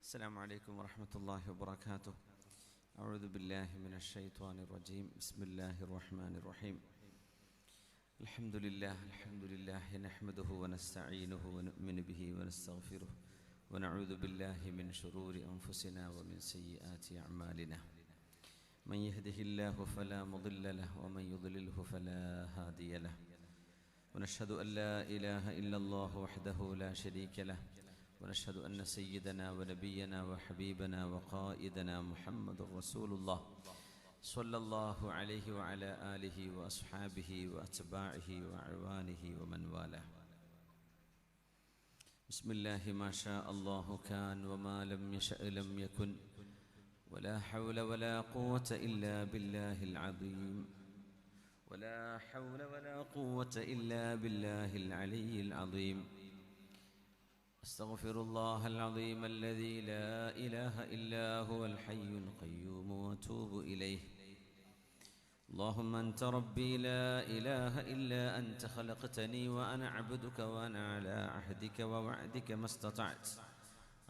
السلام عليكم ورحمة الله وبركاته. أعوذ بالله من الشيطان الرجيم. بسم الله الرحمن الرحيم. الحمد لله نحمده ونستعينه ونؤمن به ونستغفره ونعوذ بالله من شرور أنفسنا ومن سيئات أعمالنا. من يهده الله فلا مضل له ومن يضلله فلا هادي له. ونشهد أن لا إله إلا الله وحده لا شريك له. ونشهد أن سيدنا ونبينا وحبيبنا وقائدنا محمد رسول الله صلى الله عليه وعلى آله وأصحابه وأتباعه وأعوانه ومن والاه. بسم الله ما شاء الله كان وما لم يشأ لم يكن ولا حول ولا قوة إلا بالله العظيم ولا حول ولا قوة إلا بالله العلي العظيم. أستغفر الله العظيم الذي لا إله إلا هو الحي القيوم وأتوب إليه. اللهم أنت ربي لا إله إلا أنت خلقتني وأنا عبدك وأنا على عهدك ووعدك ما استطعت.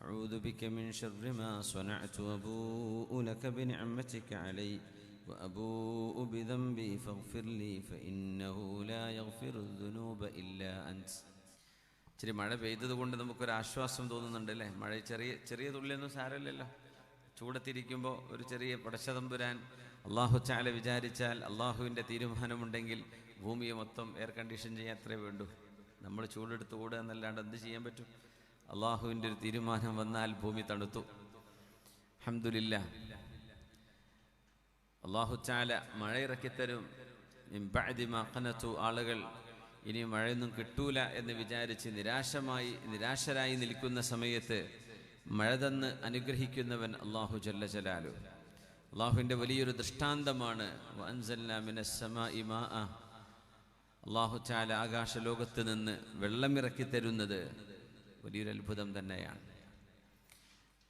أعوذ بك من شر ما صنعت وأبوء لك بنعمتك علي وأبوء بذنبي فاغفر لي فإنه لا يغفر الذنوب إلا أنت. ഇച്ചിരി മഴ പെയ്തത് കൊണ്ട് നമുക്കൊരാശ്വാസം തോന്നുന്നുണ്ടല്ലേ? മഴ ചെറിയ തുള്ളിയൊന്നും സാരമില്ലല്ലോ. ചൂടത്തിരിക്കുമ്പോൾ ഒരു ചെറിയ പടച്ചതമ്പുരാൻ അള്ളാഹു ചാല വിചാരിച്ചാൽ, അള്ളാഹുവിൻ്റെ തീരുമാനമുണ്ടെങ്കിൽ ഭൂമിയെ മൊത്തം എയർ കണ്ടീഷൻ ചെയ്യാൻ അത്രേ വേണ്ടൂ. നമ്മൾ ചൂടെടുത്ത് ഓടുക എന്നല്ലാണ്ട് എന്ത് ചെയ്യാൻ പറ്റും? അള്ളാഹുവിൻ്റെ ഒരു തീരുമാനം വന്നാൽ ഭൂമി തണുത്തു. അൽഹംദുലില്ലാഹ്. അള്ളാഹു ചാല മഴ ഇറക്കിത്തരും. മിൻ ബഅദി മാ ഖനതു, ആളുകൾ ഇനി മഴയൊന്നും കിട്ടൂല എന്ന് വിചാരിച്ച് നിരാശരായി നിൽക്കുന്ന സമയത്ത് മഴ തന്ന് അനുഗ്രഹിക്കുന്നവൻ അള്ളാഹു ജല്ല ജലാലു. അള്ളാഹുവിൻ്റെ വലിയൊരു ദൃഷ്ടാന്തമാണ് വഅൻസൽനാ മിനസ് സമാഇ മാഅ. അള്ളാഹു ചാല ആകാശലോകത്ത് നിന്ന് വെള്ളമിറക്കി തരുന്നത് വലിയൊരു അത്ഭുതം തന്നെയാണ്.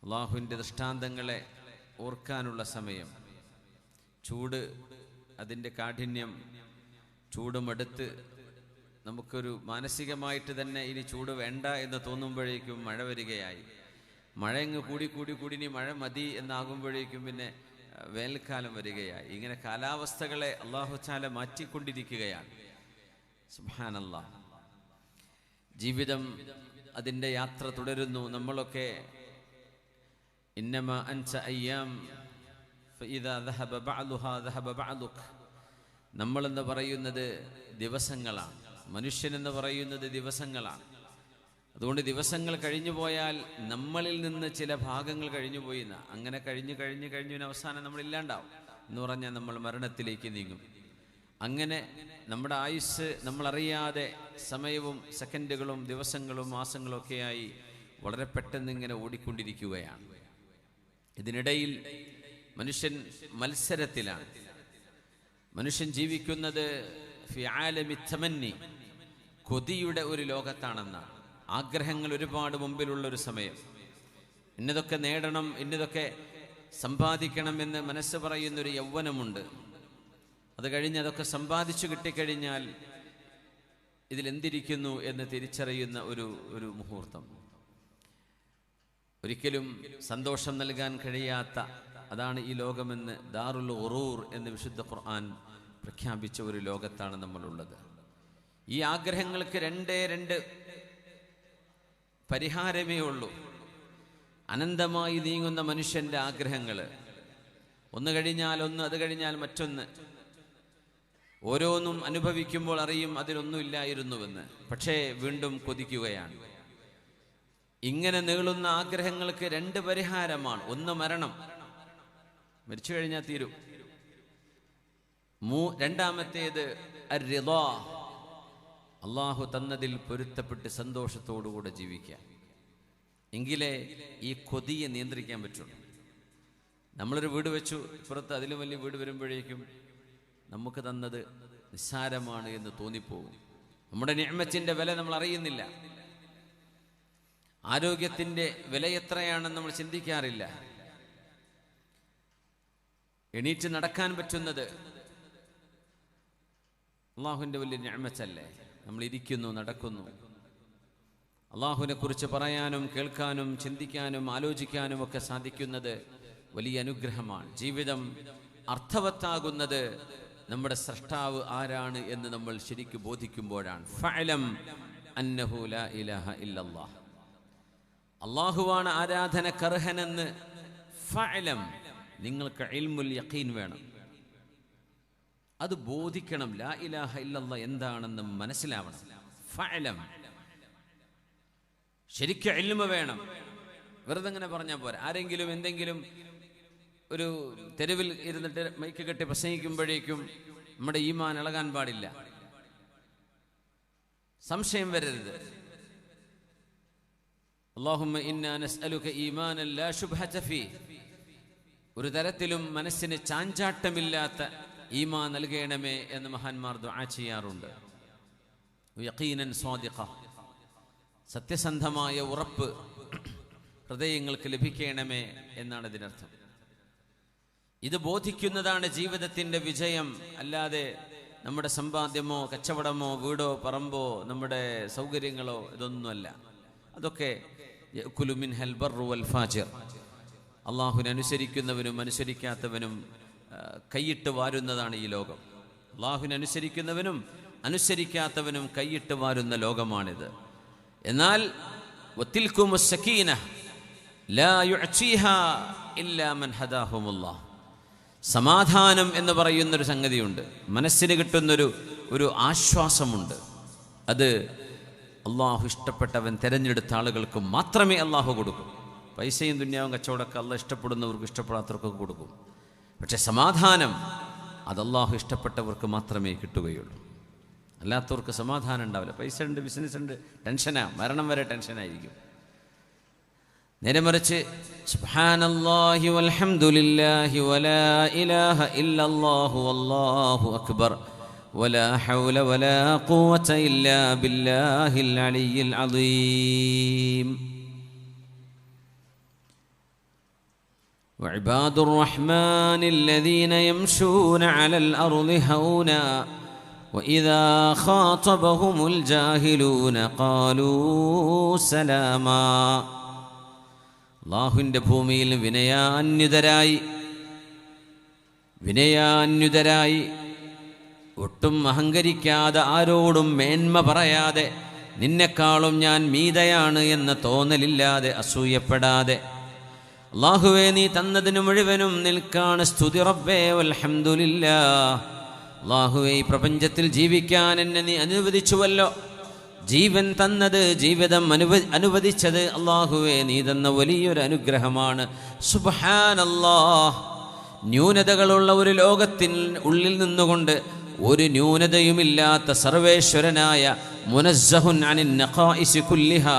അള്ളാഹുവിൻ്റെ ദൃഷ്ടാന്തങ്ങളെ ഓർക്കാനുള്ള സമയം, ചൂട്, അതിൻ്റെ കാഠിന്യം, ചൂടുമടുത്ത് നമുക്കൊരു മാനസികമായിട്ട് തന്നെ ഇനി ചൂട് വേണ്ട എന്ന് തോന്നുമ്പോഴേക്കും മഴ വരികയായി. മഴ അങ്ങ് കൂടി ഇനി മഴ മതി എന്നാകുമ്പോഴേക്കും പിന്നെ വേനൽക്കാലം വരികയായി. ഇങ്ങനെ കാലാവസ്ഥകളെ അല്ലാഹു തആല മാറ്റിക്കൊണ്ടിരിക്കുകയാണ്. സുബ്ഹാനല്ലാഹ്. ജീവിതം അതിൻ്റെ യാത്ര തുടരുന്നു. നമ്മളൊക്കെ ഇന്നമാ അൻത അയ്യാം ഫഇദാ ദഹബ ബഅദുഹാ ദഹബ ബഅദുക്. നമ്മളെന്ന് പറയുന്നത് ദിവസങ്ങളാണ്. മനുഷ്യനെന്ന് പറയുന്നത് ദിവസങ്ങളാണ്. അതുകൊണ്ട് ദിവസങ്ങൾ കഴിഞ്ഞു പോയാൽ നമ്മളിൽ നിന്ന് ചില ഭാഗങ്ങൾ കഴിഞ്ഞു പോയി. അങ്ങനെ കഴിഞ്ഞ് അവസാനം നമ്മളില്ലാണ്ടാവും എന്ന് പറഞ്ഞാൽ നമ്മൾ മരണത്തിലേക്ക് നീങ്ങും. അങ്ങനെ നമ്മുടെ ആയുസ് നമ്മളറിയാതെ സമയവും സെക്കൻഡുകളും ദിവസങ്ങളും മാസങ്ങളും ഒക്കെയായി വളരെ പെട്ടെന്ന് ഇങ്ങനെ ഓടിക്കൊണ്ടിരിക്കുകയാണ്. ഇതിനിടയിൽ മനുഷ്യൻ മത്സരത്തിലാണ്. മനുഷ്യൻ ജീവിക്കുന്നത് ഫി ആലമി തമന്നി, കൊതിയുടെ ഒരു ലോകത്താണെന്നാണ്. ആഗ്രഹങ്ങൾ ഒരുപാട് മുമ്പിലുള്ള ഒരു സമയം. ഇന്നതൊക്കെ നേടണം, ഇന്നതൊക്കെ സമ്പാദിക്കണം എന്ന് മനസ്സ് പറയുന്നൊരു യൗവനമുണ്ട്. അത് കഴിഞ്ഞ് അതൊക്കെ സമ്പാദിച്ചു കിട്ടിക്കഴിഞ്ഞാൽ ഇതിലെന്തിരിക്കുന്നു എന്ന് തിരിച്ചറിയുന്ന ഒരു മുഹൂർത്തം. ഒരിക്കലും സന്തോഷം നൽകാൻ കഴിയാത്ത, അതാണ് ഈ ലോകമെന്ന് ദാറുൽ ഖുറൂർ എന്ന് വിശുദ്ധ ഖുർആൻ പ്രഖ്യാപിച്ച ഒരു ലോകത്താണ് നമ്മളുള്ളത്. ഈ ആഗ്രഹങ്ങൾക്ക് രണ്ട് പരിഹാരമേ ഉള്ളൂ. അനന്തമായി നീങ്ങുന്ന മനുഷ്യന്റെ ആഗ്രഹങ്ങൾ, ഒന്ന് കഴിഞ്ഞാൽ ഒന്ന്, അത് കഴിഞ്ഞാൽ മറ്റൊന്ന്. ഓരോന്നും അനുഭവിക്കുമ്പോൾ അറിയും അതിലൊന്നും ഇല്ലായിരുന്നുവെന്ന്, പക്ഷേ വീണ്ടും കൊതിക്കുകയാണ്. ഇങ്ങനെ നീളുന്ന ആഗ്രഹങ്ങൾക്ക് രണ്ട് പരിഹാരമാണ്. ഒന്ന് മരണം, മരിച്ചു കഴിഞ്ഞാൽ തീരും. രണ്ടാമത്തേത് അർ-റിളാ, അള്ളാഹു തന്നതിൽ പൊരുത്തപ്പെട്ട് സന്തോഷത്തോടുകൂടെ ജീവിക്കാം. എങ്കിലേ ഈ കൊതിയെ നിയന്ത്രിക്കാൻ പറ്റുള്ളൂ. നമ്മളൊരു വീട് വെച്ചു, ഇപ്പുറത്ത് അതിലും വലിയ വീട് വരുമ്പോഴേക്കും നമുക്ക് തന്നത് നിസ്സാരമാണ് എന്ന് തോന്നിപ്പോകും. നമ്മുടെ നിഅമത്തിന്റെ വില നമ്മൾ അറിയുന്നില്ല. ആരോഗ്യത്തിന്റെ വില എത്രയാണെന്ന് നമ്മൾ ചിന്തിക്കാറില്ല. എണീറ്റ് നടക്കാൻ പറ്റുന്നത് അള്ളാഹുവിൻ്റെ വലിയ നിഅമത്തല്ലേ? നമ്മൾ ഇരിക്കുന്നു, നടക്കുന്നു. അള്ളാഹുവിനെ കുറിച്ച് പറയാനും കേൾക്കാനും ചിന്തിക്കാനും ആലോചിക്കാനും ഒക്കെ സാധിക്കുന്നത് വലിയ അനുഗ്രഹമാണ്. ജീവിതം അർത്ഥവത്താകുന്നത് നമ്മുടെ സ്രഷ്ടാവ് ആരാണ് എന്ന് നമ്മൾ ശരിക്കും ബോധിക്കുമ്പോഴാണ്. ഫഅലം അന്നഹു ലാ ഇലാഹ ഇല്ലല്ലാഹ്, അള്ളാഹുവാണ് ആരാധനക്കർഹനെന്ന് ഫഅലം, നിങ്ങൾക്ക് ഇൽമുൽ യഖീൻ വേണം, അത് ബോധിക്കണം. ലാ ഇലാഹ ഇല്ലല്ലാഹ് എന്താണെന്ന് മനസ്സിലാവണം. ഫഅലം, ശരിക്കും ഇൽമ വേണം. വെറുതെ അങ്ങനെ പറഞ്ഞാൽ പോരാ. ആരെങ്കിലും എന്തെങ്കിലും ഒരു തെരുവിൽ ഇരുന്നിട്ട് മൈക്ക് കെട്ടി പ്രസംഗിക്കുമ്പോഴേക്കും നമ്മുടെ ഈമാൻ ഇളകാൻ പാടില്ല, സംശയം വരരുത്. അല്ലാഹുമ്മ ഇന്നാ നസ്അലുക ഈമാനൻ ലാ ശുബ്ഹത ഫീ, ഒരു തരത്തിലും മനസ്സിന് ചാഞ്ചാട്ടമില്ലാത്ത ഈമാൻ നൽകണമേ എന്ന് മഹാന്മാർ ദുആ ചെയ്യാറുണ്ട്. യഖീനൻ സ്വാദിഖ, സത്യസന്ധമായ ഉറപ്പ് ഹൃദയങ്ങൾക്ക് ലഭിക്കണമേ എന്നാണ് ഇതിനർത്ഥം. ഇത് ബോധിക്കുന്നതാണ് ജീവിതത്തിൻ്റെ വിജയം. അല്ലാതെ നമ്മുടെ സമ്പാദ്യമോ കച്ചവടമോ വീടോ പറമ്പോ നമ്മുടെ സൗകര്യങ്ങളോ ഇതൊന്നുമല്ല. അതൊക്കെ യഅ്കുലു മിൻഹൽ ബർറു വൽ ഫാജിർ, അള്ളാഹുവിനെ അനുസരിക്കുന്നവനും അനുസരിക്കാത്തവനും കൈയിട്ട് വാരുന്നതാണ് ഈ ലോകം. അള്ളാഹുവിനെ അനുസരിക്കുന്നവനും അനുസരിക്കാത്തവനും കൈയിട്ട് വാരുന്ന ലോകമാണിത്. എന്നാൽ വതിൽകുമുസ് സകീന ലാ യുഅ്തിഹാ ഇല്ലാ മൻ ഹദാഹുമുല്ലാഹ്, സമാധാനം എന്ന് പറയുന്നൊരു സംഗതിയുണ്ട്, മനസ്സിന് കിട്ടുന്നൊരു ആശ്വാസമുണ്ട്. അത് അള്ളാഹു ഇഷ്ടപ്പെട്ടവൻ തിരഞ്ഞെടുത്ത ആളുകൾക്ക് മാത്രമേ അള്ളാഹു കൊടുക്കൂ. പൈസയും ദുന്യാവും കച്ചവടമൊക്കെ അള്ളാഹ് ഇഷ്ടപ്പെടുന്നവർക്ക് ഇഷ്ടപ്പെടാത്തവർക്കൊക്കെ കൊടുക്കും. പക്ഷെ സമാധാനം അത് അള്ളാഹു ഇഷ്ടപ്പെട്ടവർക്ക് മാത്രമേ കിട്ടുകയുള്ളൂ. അല്ലാത്തവർക്ക് സമാധാനം ഉണ്ടാവില്ല. പൈസ ഉണ്ട്, ബിസിനസ് ഉണ്ട്, ടെൻഷനാ, മരണം വരെ ടെൻഷനായിരിക്കും. നേരെ മറിച്ച് സുബ്ഹാനല്ലാഹി വൽഹംദുലില്ലാഹി വലാ ഇലാഹ ഇല്ലല്ലാഹു വല്ലാഹു അക്ബർ വലാ ഹൗല വലാ ഖുവത ഇല്ലാ ബില്ലാഹിൽ അലിയ്യിൽ അദീം. വഇബാദുർ റഹ്മാനില്ലദീന യംശൂന അലൽ അർളി ഹൗനാ وإذا خاطبهم الجاهلون قالوا سلاما. അല്ലാഹുവിൻ്റെ ഭൂമിയിൽ വിനയാന്യുതരായി ഒട്ടും അഹങ്കരിക്കാതെ ആരോടും മേന്മ പറയാതെ നിന്നെക്കാളും ഞാൻ മീതയാണ് എന്ന തോന്നലില്ലാതെ അസൂയപ്പെടാതെ അല്ലാഹുവേ നീ തന്നതിന് മുഴുവനും നിൽക്കാണ് സ്തുതി റബ്ബേ വൽഹംദുലില്ലാഹ്. അല്ലാഹുവേ ഈ പ്രപഞ്ചത്തിൽ ജീവിക്കാൻ എന്നെ നീ അനുവദിച്ചുവല്ലോ, ജീവൻ തന്നത്, ജീവിതം അനുവദിച്ചത് അല്ലാഹുവേ നീ തന്ന വലിയൊരു അനുഗ്രഹമാണ്. സുബ്ഹാനല്ലാഹ്, ന്യൂനതകളുള്ള ഒരു ലോകത്തിന് ഉള്ളിൽ നിന്നുകൊണ്ട് ഒരു ന്യൂനതയുമില്ലാത്ത സർവേശ്വരനായ മുനസ്സഹുൻ അനിൻ നഖായിസി കുല്ലിഹാ,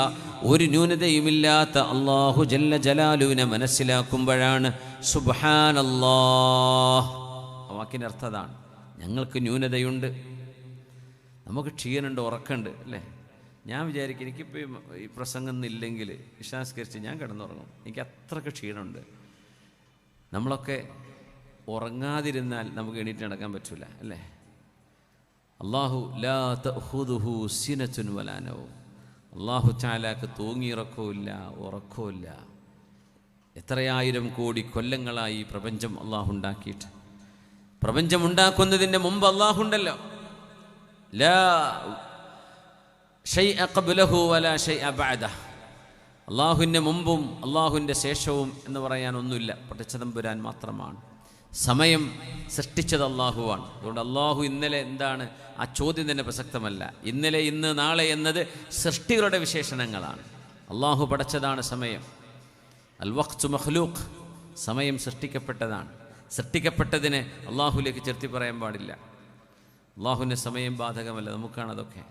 ഒരു ന്യൂനതയുമില്ലാത്ത അല്ലാഹു ജല്ല ജലാലുവിനെ മനസ്സിലാക്കുമ്പോഴാണ് സുബ്ഹാനല്ലാഹ്. ആ വാക്കിൻ്റെ അർത്ഥം അതാണ്. ഞങ്ങൾക്ക് ന്യൂനതയുണ്ട്, നമുക്ക് ക്ഷീണമുണ്ട്, ഉറക്കമുണ്ട് അല്ലേ. ഞാൻ വിചാരിക്കും എനിക്കിപ്പോൾ ഈ പ്രസംഗം ഇല്ലെങ്കിൽ വിശ്വാസ്കരിച്ച് ഞാൻ കിടന്നുറങ്ങും, എനിക്ക് അത്രയ്ക്ക് ക്ഷീണമുണ്ട്. നമ്മളൊക്കെ ഉറങ്ങാതിരുന്നാൽ നമുക്ക് എണീറ്റ് നടക്കാൻ പറ്റില്ല അല്ലേ. അല്ലാഹു ലാ തഅഖുദുഹു സിനത്തുൻ വലാ നൗം, അല്ലാഹു തആലാക്ക് തൂങ്ങിയിറക്കവുമില്ല ഉറക്കവുമില്ല. എത്രയായിരം കോടി കൊല്ലങ്ങളായി പ്രപഞ്ചം അല്ലാഹു ഉണ്ടാക്കിയിട്ട്, പ്രപഞ്ചമുണ്ടാക്കുന്നതിൻ്റെ മുമ്പ് അല്ലാഹുണ്ടല്ലോ. ലാ ഷൈഅ ഖബ്ലഹു വലാ ഷൈഅ ബഅദഹു, അല്ലാഹുവിൻ്റെ മുമ്പും അല്ലാഹുവിൻ്റെ ശേഷവും എന്ന് പറയാനൊന്നുമില്ല, പടച്ചതമ്പുരാൻ മാത്രമാണ്. സമയം സൃഷ്ടിച്ചത് അല്ലാഹുവാണ്. അതുകൊണ്ട് അല്ലാഹു ഇന്നലെ എന്താണ് ആ ചോദ്യം തന്നെ പ്രസക്തമല്ല. ഇന്നലെ, ഇന്ന്, നാളെ എന്നത് സൃഷ്ടികളുടെ വിശേഷണങ്ങളാണ്. അല്ലാഹു പടച്ചതാണ് സമയം. അൽ വഖ്തു മഖ്ലൂഖ്, സമയം സൃഷ്ടിക്കപ്പെട്ടതാണ്. സൃഷ്ടിക്കപ്പെട്ടതിനെ അള്ളാഹുലേക്ക് ചേർത്തി പറയാൻ പാടില്ല. അള്ളാഹുവിൻ്റെ സമയം ബാധകമല്ല, നമുക്കാണതൊക്കെ.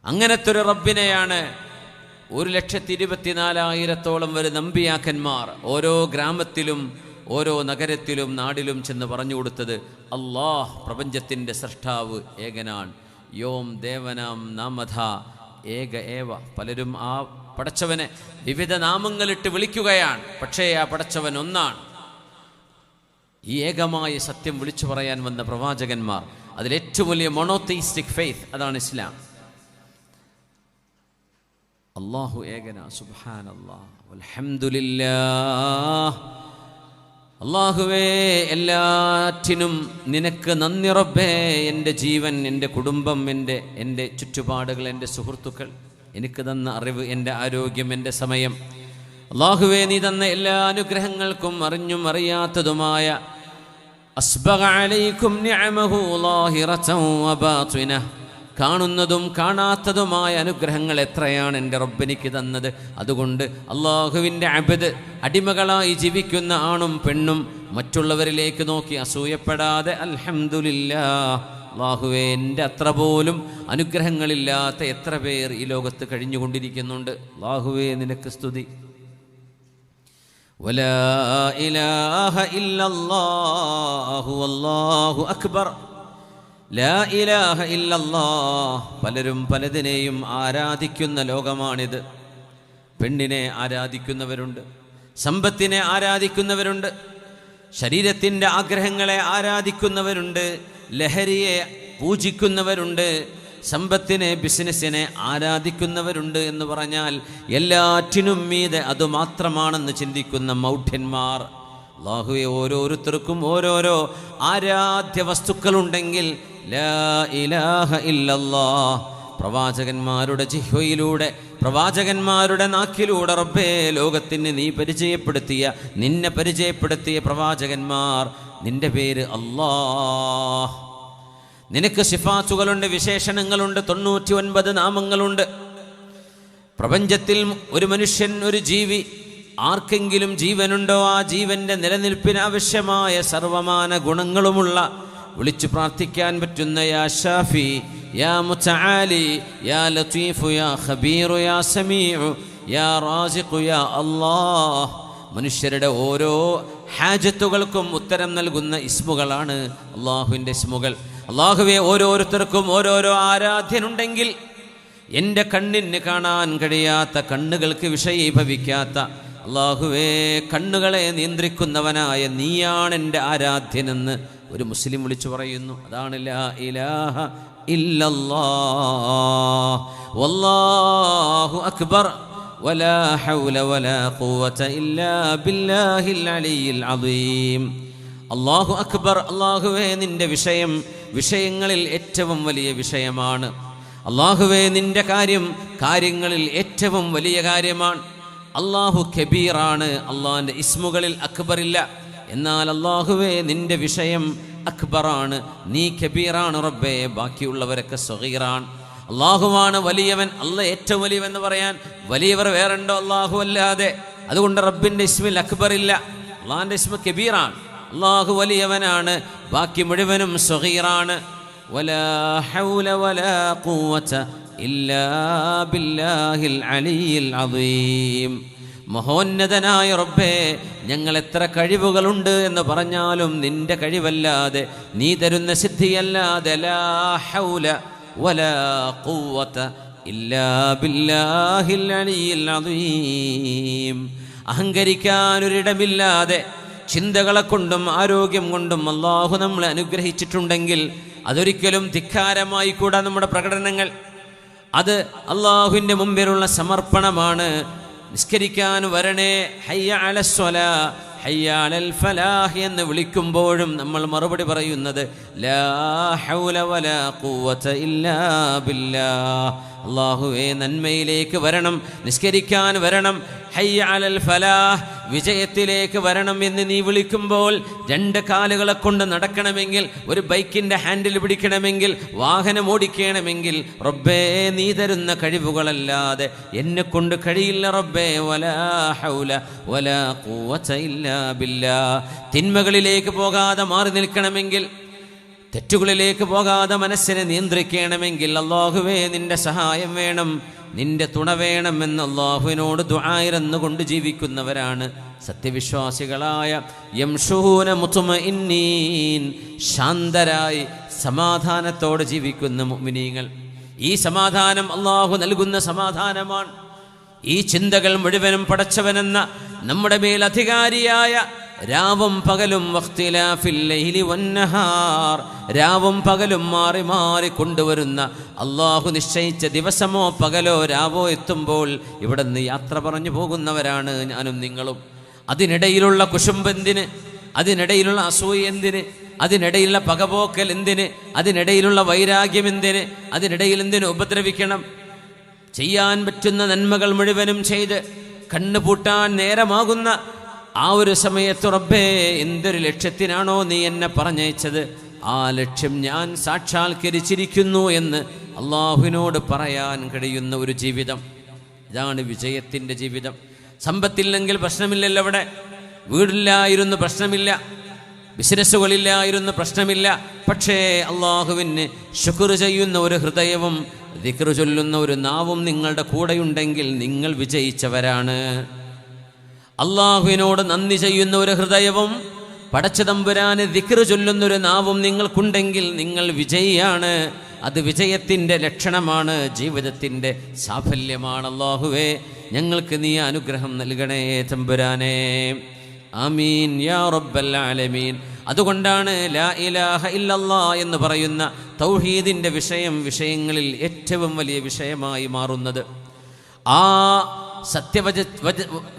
അങ്ങനത്തെ ഒരു റബ്ബിനെയാണ് 1,24,000 വരുന്ന അമ്പിയാക്കന്മാർ ഓരോ ഗ്രാമത്തിലും ഓരോ നഗരത്തിലും നാടിലും ചെന്ന് പറഞ്ഞു കൊടുത്തത്. അല്ലാഹ് പ്രപഞ്ചത്തിൻ്റെ സൃഷ്ടാവ് ഏകനാണ്, യോം ദേവനാം നാമധ ഏക ഏവ. പലരും ആ പടച്ചവനെ വിവിധ നാമങ്ങളിട്ട് വിളിക്കുകയാണ്, പക്ഷേ ആ പടച്ചവൻ ഒന്നാണ്. ഈ ഏകമായ സത്യം വിളിച്ചു പറയാൻ വന്ന പ്രവാചകന്മാർ, അതിലേറ്റവും വലിയ മോണോതെയിസ്റ്റിക് ഫെയ്ത്ത് അതാണ് ഇസ്ലാം. അല്ലാഹു ഏകനാ. സുബ്ഹാനല്ലാഹ് വൽഹംദുലില്ലാഹ്. അല്ലാഹുവേ, എല്ലാറ്റിനും നിനക്ക് നന്ദി റബ്ബേ. എൻ്റെ ജീവൻ, എൻ്റെ കുടുംബം, എൻ്റെ ചുറ്റുപാടുകൾ, എൻ്റെ സുഹൃത്തുക്കൾ, എനിക്ക് തന്ന അറിവ്, എൻ്റെ ആരോഗ്യം, എൻ്റെ സമയം, അല്ലാഹുവേ നീ തന്ന എല്ലാ അനുഗ്രഹങ്ങൾക്കും അറിഞ്ഞും അറിയാത്തതുമായ അസ്ബഗ അലൈക്കും നിഅമഹു ളാഹിറതൻ വബാതിനഹ, കാണുന്നതും കാണാത്തതുമായ അനുഗ്രഹങ്ങൾ എത്രയാണ് എൻ്റെ റബ്ബെനിക്ക് തന്നത്. അതുകൊണ്ട് അള്ളാഹുവിൻ്റെ അബ്ദ്, അടിമകളായി ജീവിക്കുന്ന ആണും പെണ്ണും മറ്റുള്ളവരിലേക്ക് നോക്കി അസൂയപ്പെടാതെ അൽഹംദുലില്ലാഹ്. അള്ളാഹുവേ, എൻ്റെ അത്ര പോലും അനുഗ്രഹങ്ങളില്ലാത്ത എത്ര പേർ ഈ ലോകത്ത് കഴിഞ്ഞുകൊണ്ടിരിക്കുന്നുണ്ട്. അള്ളാഹുവേ നിനക്ക് സ്തുതി. വലാ ഇലാഹ ഇല്ലല്ലാഹു വല്ലാഹു അക്ബർ. ലാ ഇലാഹ ഇല്ലല്ലാഹ്. പലരും പലതിനെയും ആരാധിക്കുന്ന ലോകമാണിത്. പെണ്ണിനെ ആരാധിക്കുന്നവരുണ്ട്, സമ്പത്തിനെ ആരാധിക്കുന്നവരുണ്ട്, ശരീരത്തിൻ്റെ ആഗ്രഹങ്ങളെ ആരാധിക്കുന്നവരുണ്ട്, ലഹരിയെ പൂജിക്കുന്നവരുണ്ട്, സമ്പത്തിനെ, ബിസിനസ്സിനെ ആരാധിക്കുന്നവരുണ്ട്. എന്ന് പറഞ്ഞാൽ എല്ലാറ്റിനും മീതെ അതുമാത്രമാണെന്ന് ചിന്തിക്കുന്ന മൗഢ്യന്മാർ. അല്ലാഹുവേ, ഓരോരുത്തർക്കും ഓരോരോ ആരാധ്യ വസ്തുക്കളുണ്ടെങ്കിൽ ലാ ഇലാഹ ഇല്ലല്ലാഹ്. പ്രവാചകന്മാരുടെ ജിഹ്വയിലൂടെ, പ്രവാചകന്മാരുടെ നാക്കിലൂടെ റബ്ബേ ലോകത്തിന് നീ നിന്നെ പരിചയപ്പെടുത്തിയ പ്രവാചകന്മാർ, നിന്റെ പേര് അല്ലാഹ്. നിനക്ക് സിഫാത്തുകളുണ്ട്, വിശേഷണങ്ങളുണ്ട്, 99 നാമങ്ങളുണ്ട്. പ്രപഞ്ചത്തിൽ ഒരു മനുഷ്യൻ, ഒരു ജീവി, ആർക്കെങ്കിലും ജീവനുണ്ടോ ആ ജീവന്റെ നിലനിൽപ്പിന് ആവശ്യമായ സർവമാന ഗുണങ്ങളുമുള്ള, വിളിച്ചു പ്രാർത്ഥിക്കാൻ പറ്റുന്ന യാ ഷാഫി, യാ മുതആലി, യാ ലതീഫു, യാ ഖബീറു, യാ സമീഉ, യാ റാസിഖു, യാ അല്ലാഹ്. മനുഷ്യരുടെ ഓരോ ഹാജത്തുകൾക്കും ഉത്തരം നൽകുന്ന ഇസ്മുകളാണ് അള്ളാഹുവിൻ്റെ ഇസ്മുകൾ. അള്ളാഹുവെ, ഓരോരുത്തർക്കും ഓരോരോ ആരാധ്യനുണ്ടെങ്കിൽ എൻ്റെ കണ്ണിന് കാണാൻ കഴിയാത്ത, കണ്ണുകൾക്ക് വിഷയീഭവിക്കാത്ത അള്ളാഹുവേ, കണ്ണുകളെ നിയന്ത്രിക്കുന്നവനായ നീയാണ് എൻ്റെ ആരാധ്യനെന്ന് ഒരു മുസ്ലിം വിളിച്ചു പറയുന്നു. അതാണ് ലാ ഇലാഹ ഇല്ലല്ലാഹ് വല്ലാഹു അക്ബർ വലാ ഹൗല വലാ ഖുവത ഇല്ലാ ബില്ലാഹിൽ അലിയിൽ അദീം. അല്ലാഹു അക്ബർ. അല്ലാഹുവേ, നിന്റെ വിഷയം വിഷയങ്ങളിൽ ഏറ്റവും വലിയ വിഷയമാണ്. അല്ലാഹുവേ, നിന്റെ കാര്യങ്ങളിൽ ഏറ്റവും വലിയ കാര്യമാണ്. അല്ലാഹു കബീറാണ്. അള്ളാഹിൻ്റെ ഇസ്മുകളിൽ അക്ബറില്ല. എന്നാൽ അല്ലാഹുവേ, നിന്റെ വിഷയം അക്ബറാണ്. നീ കബീറാണ് റബ്ബേ, ബാക്കിയുള്ളവരൊക്കെ സഗീറാണ്. അള്ളാഹുവാണ് വലിയവൻ. അല്ലാഹ് ഏറ്റവും വലിയവൻ എന്ന് പറയാൻ വലിയവർ വേറുണ്ടോ അള്ളാഹു അല്ലാതെ? അതുകൊണ്ട് റബ്ബിൻ്റെ ഇസ്മിൽ അക്ബറില്ല. അള്ളാഹിൻ്റെ ഇസ്മ കബീറാണ്. അള്ളാഹു വലിയവനാണ്, ബാക്കി മുഴുവനും സഗീറാണ്. വലാ ഹൗല വലാ ഖുവത ഇല്ലാ ബില്ലാഹിൽ അലിയിൽ അദീം. മഹോന്നതനായ റബ്ബേ, ഞങ്ങൾ എത്ര കഴിവുകളുണ്ട് എന്ന് പറഞ്ഞാലും നിന്റെ കഴിവല്ലാതെ, നീ തരുന്ന സിദ്ധിയല്ലാതെ ലാ ഹൗല വലാ ഖുവത ഇല്ലാ ബില്ലാഹിൽ അലിയിൽ അദീം. അഹങ്കരിക്കാനൊരിടമില്ലാതെ ചിന്തകളെ കൊണ്ടും ആരോഗ്യം കൊണ്ടും അള്ളാഹു നമ്മളെ അനുഗ്രഹിച്ചിട്ടുണ്ടെങ്കിൽ അതൊരിക്കലും ധിക്കാരമായി കൂടാ. നമ്മുടെ പ്രകടനങ്ങൾ അത് അള്ളാഹുവിൻ്റെ മുമ്പിലുള്ള സമർപ്പണമാണ്. നിസ്കരിക്കാൻ വരണേ, ഹയ്യ അലസ്വലാ, ഹയ്യ അലൽ ഫലാഹ് എന്ന് വിളിക്കുമ്പോഴും നമ്മൾ മറുപടി പറയുന്നത് ലാ ഹൗല വലാ ഖുവത ഇല്ലാ ബില്ലാഹ്. അല്ലാഹുവേ, നന്മയിലേക്ക് വരണം, നിസ്കരിക്കാൻ വരണം, ഹയ്യ അലൽ ഫലാഹ്, വിജയത്തിലേക്ക് വരണം എന്ന് നീ വിളിക്കുമ്പോൾ, 2 കാലുകളെ കൊണ്ട് നടക്കണമെങ്കിൽ, ഒരു ബൈക്കിൻ്റെ ഹാൻഡിൽ പിടിക്കണമെങ്കിൽ, വാഹനം ഓടിക്കണമെങ്കിൽ റബ്ബേ നീ തരുന്ന കഴിവുകളല്ലാതെ എന്നെ കൊണ്ട് കഴിയില്ല റബ്ബേ. വലാ ഹൗല വലാ ഖുവത ഇല്ലാ ബില്ലാഹ്. തിന്മകളിലേക്ക് പോകാതെ മാറി നിൽക്കണമെങ്കിൽ, തെറ്റുകളിലേക്ക് പോകാതെ മനസ്സിനെ നിയന്ത്രിക്കണമെങ്കിൽ അല്ലാഹുവേ നിന്റെ സഹായം വേണം, നിന്റെ തുണ വേണമെന്ന് അല്ലാഹുവിനോട് ദുആയിരന്നുകൊണ്ട് ജീവിക്കുന്നവരാണ് സത്യവിശ്വാസികളായ യംശൂന മുത്മഇന്നീൻ, ശാന്തരായി സമാധാനത്തോടെ ജീവിക്കുന്ന മുഅ്മിനീങ്ങൾ. ഈ സമാധാനം അല്ലാഹു നൽകുന്ന സമാധാനമാണ്. ഈ ചിന്തകൾ മുഴുവനും പടച്ചവനെന്ന നമ്മുടെ മേൽ അധികാരിയായ രാവും പകലും വഖ്തിലാഫിൽ ലൈലി വന്നഹാർ, രാവും പകലും മാറി മാറി കൊണ്ടുവരുന്ന അള്ളാഹു നിശ്ചയിച്ച ദിവസമോ പകലോ രാവോ എത്തുമ്പോൾ ഇവിടെ നിന്ന് യാത്ര പറഞ്ഞു പോകുന്നവരാണ് ഞാനും നിങ്ങളും. അതിനിടയിലുള്ള കുശുമ്പെന്തിന്, അതിനിടയിലുള്ള അസൂയ എന്തിന്, അതിനിടയിലുള്ള പകപോക്കൽ എന്തിന്, അതിനിടയിലുള്ള വൈരാഗ്യം എന്തിന്, അതിനിടയിൽ എന്തിന് ഉപദ്രവിക്കണം? ചെയ്യാൻ പറ്റുന്ന നന്മകൾ മുഴുവനും ചെയ്ത് കണ്ണുപൂട്ടാൻ നേരമാകുന്ന ആ ഒരു സമയത്ത് റബ്ബേ, എന്തൊരു ലക്ഷ്യത്തിനാണോ നീ എന്നെ പറഞ്ഞയച്ചത്, ആ ലക്ഷ്യം ഞാൻ സാക്ഷാത്കരിച്ചിരിക്കുന്നു എന്ന് അള്ളാഹുവിനോട് പറയാൻ കഴിയുന്ന ഒരു ജീവിതം, ഇതാണ് വിജയത്തിൻ്റെ ജീവിതം. സമ്പത്തില്ലെങ്കിൽ പ്രശ്നമില്ലല്ലോ. അവിടെ വീടില്ലായിരുന്നു പ്രശ്നമില്ല, ബിസിനസ്സുകളില്ലായിരുന്നു പ്രശ്നമില്ല. പക്ഷേ അള്ളാഹുവിന് ശുക്ർ ചെയ്യുന്ന ഒരു ഹൃദയവും ദിക്ർ ചൊല്ലുന്ന ഒരു നാവും നിങ്ങളുടെ കൂടെയുണ്ടെങ്കിൽ നിങ്ങൾ വിജയിച്ചവരാണ്. അള്ളാഹുവിനോട് നന്ദി ചെയ്യുന്ന ഒരു ഹൃദയവും പടച്ചതമ്പുരാന് ദിക്ർ ചൊല്ലുന്നൊരു നാവും നിങ്ങൾക്കുണ്ടെങ്കിൽ നിങ്ങൾ വിജയിയാണ്. അത് വിജയത്തിൻ്റെ ലക്ഷണമാണ്, ജീവിതത്തിൻ്റെ സാഫല്യമാണ്. അല്ലാഹുവേ, ഞങ്ങൾക്ക് നീ അനുഗ്രഹം നൽകണേ തമ്പുരാനേ. ആമീൻ യാ റബ്ബൽ ആലമീൻ. അതുകൊണ്ടാണ് ലാ ഇലാഹ ഇല്ലല്ലാഹ് എന്ന് പറയുന്ന തൗഹീദിൻ്റെ വിഷയങ്ങളിൽ ഏറ്റവും വലിയ വിഷയമായി മാറുന്നത്. ആ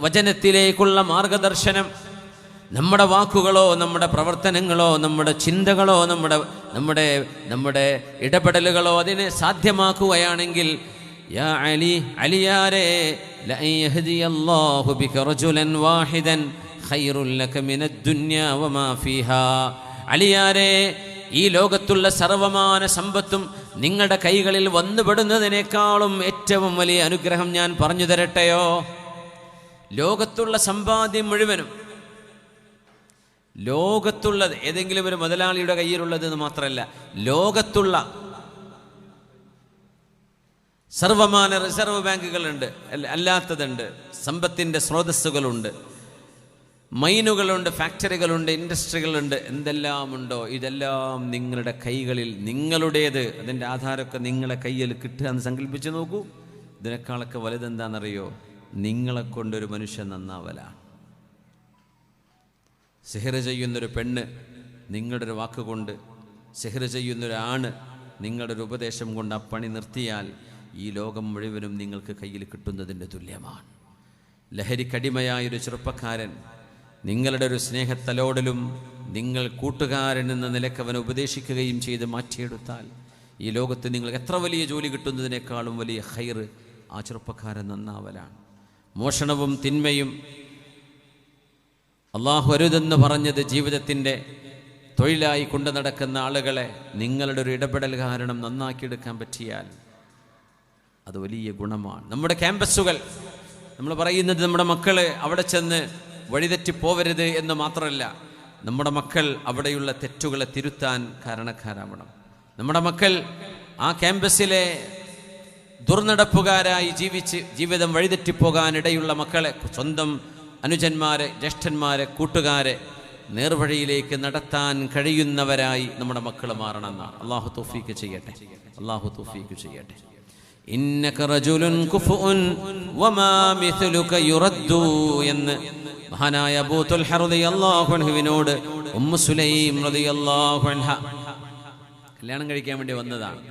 വചനത്തിലേക്കുള്ള മാർഗദർശനം നമ്മുടെ വാക്കുകളോ നമ്മുടെ പ്രവർത്തനങ്ങളോ നമ്മുടെ ചിന്തകളോ നമ്മുടെ ഇടപെടലുകളോ അതിനെ സാധ്യമാക്കുകയാണെങ്കിൽ, യാ അലി, അലിയാരേ, ലഅൻ യഹ്ദിയല്ലാഹു ബിക റജുലൻ വാഹിദൻ ഖൈറുൻ ലക മിനദ് ദുനിയാ വമാ ഫീഹാ. അലിയാരേ, ഈ ലോകത്തുള്ള സർവമാന സമ്പത്തും നിങ്ങളുടെ കൈകളിൽ വന്നുപെടുന്നതിനേക്കാളും ഏറ്റവും വലിയ അനുഗ്രഹം ഞാൻ പറഞ്ഞു തരട്ടെയോ? ലോകത്തുള്ള സമ്പാദ്യം മുഴുവനും, ലോകത്തുള്ളത് ഏതെങ്കിലും ഒരു മുതലാളിയുടെ കയ്യിലുള്ളത് എന്ന് മാത്രമല്ല, ലോകത്തുള്ള സർവമാന റിസർവ് ബാങ്കുകളുണ്ട്, അല്ലാത്തതുണ്ട്, സമ്പത്തിൻ്റെ സ്രോതസ്സുകളുണ്ട്, മൈനുകളുണ്ട്, ഫാക്ടറികളുണ്ട്, ഇൻഡസ്ട്രികളുണ്ട്, എന്തെല്ലാം ഉണ്ടോ ഇതെല്ലാം നിങ്ങളുടെ കൈകളിൽ, നിങ്ങളുടേത്. അതിൻ്റെ ആധാരമൊക്കെ നിങ്ങളെ കയ്യിൽ കിട്ടുക എന്ന് സങ്കല്പിച്ച് നോക്കൂ. ഇതിനേക്കാളൊക്കെ വലുതെന്താണെന്നറിയോ? നിങ്ങളെ കൊണ്ടൊരു മനുഷ്യൻ നന്നാവലാണ്. സിഹ്ർ ചെയ്യുന്നൊരു പെണ്ണ് നിങ്ങളുടെ ഒരു വാക്കുകൊണ്ട്, സിഹ്ർ ചെയ്യുന്നൊരാണ് നിങ്ങളുടെ ഒരു ഉപദേശം കൊണ്ട് ആ പണി നിർത്തിയാൽ ഈ ലോകം മുഴുവനും നിങ്ങൾക്ക് കയ്യിൽ കിട്ടുന്നതിൻ്റെ തുല്യമാണ്. ലഹരിക്കടിമയായൊരു ചെറുപ്പക്കാരൻ നിങ്ങളുടെ ഒരു സ്നേഹത്തലോടലും നിങ്ങൾ കൂട്ടുകാരൻ എന്ന നിലയ്ക്ക് അവനെ ഉപദേശിക്കുകയും ചെയ്ത് മാറ്റിയെടുത്താൽ ഈ ലോകത്ത് നിങ്ങൾക്ക് എത്ര വലിയ ജോലി കിട്ടുന്നതിനേക്കാളും വലിയ ഖൈർ ആ ചെറുപ്പക്കാരൻ നന്നാവലാണ്. മോഷണവും തിന്മയും അള്ളാഹു അരുതെന്ന് പറഞ്ഞത് ജീവിതത്തിൻ്റെ തൊഴിലായി കൊണ്ടു നടക്കുന്ന ആളുകളെ നിങ്ങളുടെ ഒരു ഇടപെടൽ കാരണം നന്നാക്കിയെടുക്കാൻ പറ്റിയാൽ അത് വലിയ ഗുണമാണ്. നമ്മുടെ ക്യാമ്പസുകൾ, നമ്മൾ പറയുന്നത് നമ്മുടെ മക്കൾ അവിടെ ചെന്ന് വഴിതെറ്റിപ്പോവരുത് എന്ന് മാത്രമല്ല, നമ്മുടെ മക്കൾ അവിടെയുള്ള തെറ്റുകളെ തിരുത്താൻ കാരണക്കാരാവണം. നമ്മുടെ മക്കൾ ആ ക്യാമ്പസിലെ ദുർനടപ്പുകാരായി ജീവിച്ച് ജീവിതം വഴിതെറ്റിപ്പോകാനിടയുള്ള മക്കളെ, സ്വന്തം അനുജന്മാരെ, ജ്യേഷ്ഠന്മാരെ, കൂട്ടുകാരെ നേർവഴിയിലേക്ക് നടത്താൻ കഴിയുന്നവരായി നമ്മുടെ മക്കൾ മാറണമെന്നാണ്. അള്ളാഹു തൗഫീഖ് ചെയ്യട്ടെ, അള്ളാഹു തൗഫീഖ് ചെയ്യട്ടെ. ഇന്നക റജുലുൻ കുഫുൻ വമാ മിഥ്ലുക യുറദ്ദു എന്ന് മഹാനായ അബൂ തുൽഹ റളിയല്ലാഹു അൻഹുവിനോട് ഉമ്മു സുലൈം റളിയല്ലാഹു അൻഹ കല്യാണം കഴിക്കാൻ വേണ്ടി വന്നതാണ്.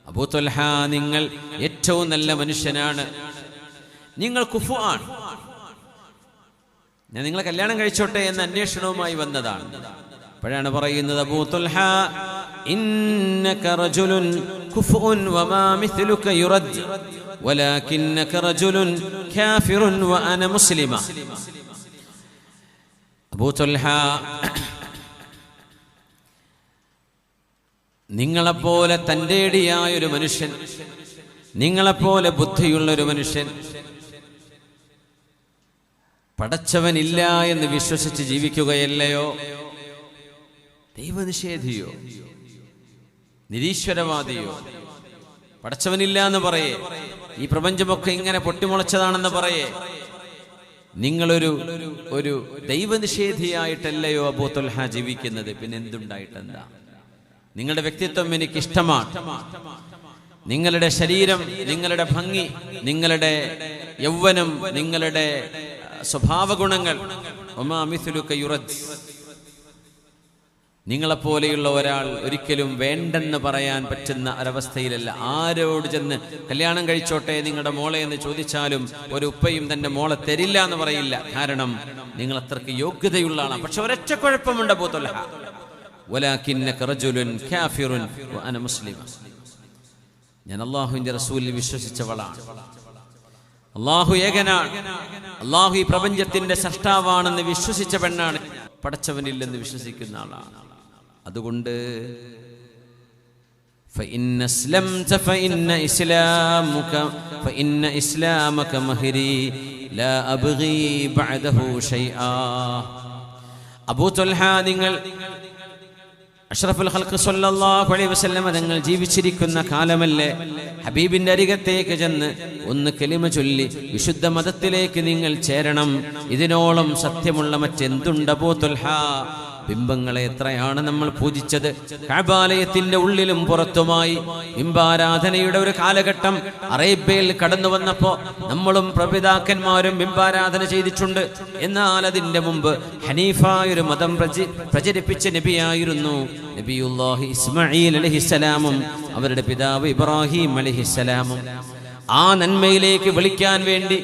അബൂ തുൽഹ, നിങ്ങൾ ഏറ്റവും നല്ല മനുഷ്യനാണ്, നിങ്ങൾ കുഫു ആണ്, ഞാൻ നിങ്ങളെ കല്യാണം കഴിച്ചോട്ടെ എന്ന അന്വേഷണവുമായി വന്നതാണ്. അപ്പോഴാണ് പറയുന്നത്, അബൂ തുൽഹ, ഇന്നക റജുലുൻ കുഫുൻ വമാ മിഥ്ലുക യുറദ് വലാകിന്നക റജുലുൻ കാഫിറുൻ വഅന മുസ്ലിമ. അബൂ തുൽഹ, നിങ്ങളെപ്പോലെ തൻ്റെടിയായൊരു മനുഷ്യൻ, നിങ്ങളെപ്പോലെ ബുദ്ധിയുള്ളൊരു മനുഷ്യൻ, പടച്ചവനില്ല എന്ന് വിശ്വസിച്ച് ജീവിക്കുകയല്ലയോ? ദൈവനിഷേധിയോ, നിരീശ്വരവാദിയോ, പടച്ചവനില്ല എന്ന് പറയേ, ഈ പ്രപഞ്ചമൊക്കെ ഇങ്ങനെ പൊട്ടിമുളച്ചതാണെന്ന് പറയേ, നിങ്ങളൊരു ഒരു ദൈവനിഷേധിയായിട്ടല്ലയോ അബൂ തുൽഹ ജീവിക്കുന്നത്? പിന്നെ എന്തുണ്ടായിട്ടെന്താ? നിങ്ങളുടെ വ്യക്തിത്വം എനിക്കിഷ്ടമാണ്, നിങ്ങളുടെ ശരീരം, നിങ്ങളുടെ ഭംഗി, നിങ്ങളുടെ യൗവനം, നിങ്ങളുടെ സ്വഭാവ ഗുണങ്ങൾ വമാ മിസ്ലുക യുറദ്. നിങ്ങളെപ്പോലെയുള്ള ഒരാൾ ഒരിക്കലും വേണ്ടെന്ന് പറയാൻ പറ്റുന്ന ഒരവസ്ഥയിലല്ല. ആരോട് ചെന്ന് കല്യാണം കഴിച്ചോട്ടെ നിങ്ങളുടെ മോളെ എന്ന് ചോദിച്ചാലും ഒരു ഉപ്പയും തന്റെ മോളെ തരില്ല എന്ന് പറയില്ല. കാരണം നിങ്ങൾ അത്രയ്ക്ക് യോഗ്യതയുള്ള ആളാണ്. പക്ഷെ ഒരൊറ്റ കുഴപ്പമുണ്ട് അബൂ ത്വൽഹ, വലാകിന്നക റജുലുൻ കാഫിറുൻ വഅന മുസ്ലിമ. ഞാൻ അല്ലാഹുവിന്റെ റസൂലിൽ വിശ്വസിച്ചവളാണ്. അല്ലാഹു ഏകനാണ്, അല്ലാഹു ഈ പ്രപഞ്ചത്തിന്റെ സൃഷ്ടാവാണെന്ന് വിശ്വസിച്ച പെണ്ണാണ്. പടച്ചവനില്ലെന്ന് വിശ്വസിക്കുന്ന ആളാണ്. അതുകൊണ്ട് فإن أسلمت فإن إسلامك مهري لا أبغي بعده شيئا. അബൂ ത്വൽഹ, നിങ്ങൾ അഷ്റഫുൽ ഖൽഖ് സ്വല്ലല്ലാഹു അലൈഹി വസല്ലം തങ്ങൾ ജീവിച്ചിരിക്കുന്ന കാലമല്ലേ ഹബീബിന്റെ അരികത്തേക്ക് ചെന്ന് ഒന്ന് കലിമ ചൊല്ലി വിശുദ്ധ മതത്തിലേക്ക് നിങ്ങൾ ചേരണം. ഇതിനോളം സത്യമുള്ള മറ്റെന്തുണ്ട് അബൂ ത്വൽഹ? ബിംബങ്ങളെ എത്രയാണ് നമ്മൾ പൂജിച്ചത്. കഅബാലയത്തിന്റെ ഉള്ളിലും പുറത്തുമായി ബിംബാരാധനയുടെ ഒരു കാലഘട്ടം അറേബ്യയിൽ കടന്നു വന്നപ്പോ നമ്മളും പ്രപിതാക്കന്മാരും ബിംബാരാധന ചെയ്തിട്ടുണ്ട്. എന്നാൽ അതിന്റെ മുമ്പ് ഹനീഫായൊരു മതം പ്രചരിപ്പിച്ച നബിയായിരുന്നു നബിയുല്ലാഹി ഇസ്മാഈൽ അലൈഹിസ്സലാമും അവരുടെ പിതാവ് ഇബ്രാഹിം അലൈഹിസ്സലാമും. ആ നന്മയിലേക്ക് വിളിക്കാൻ വേണ്ടി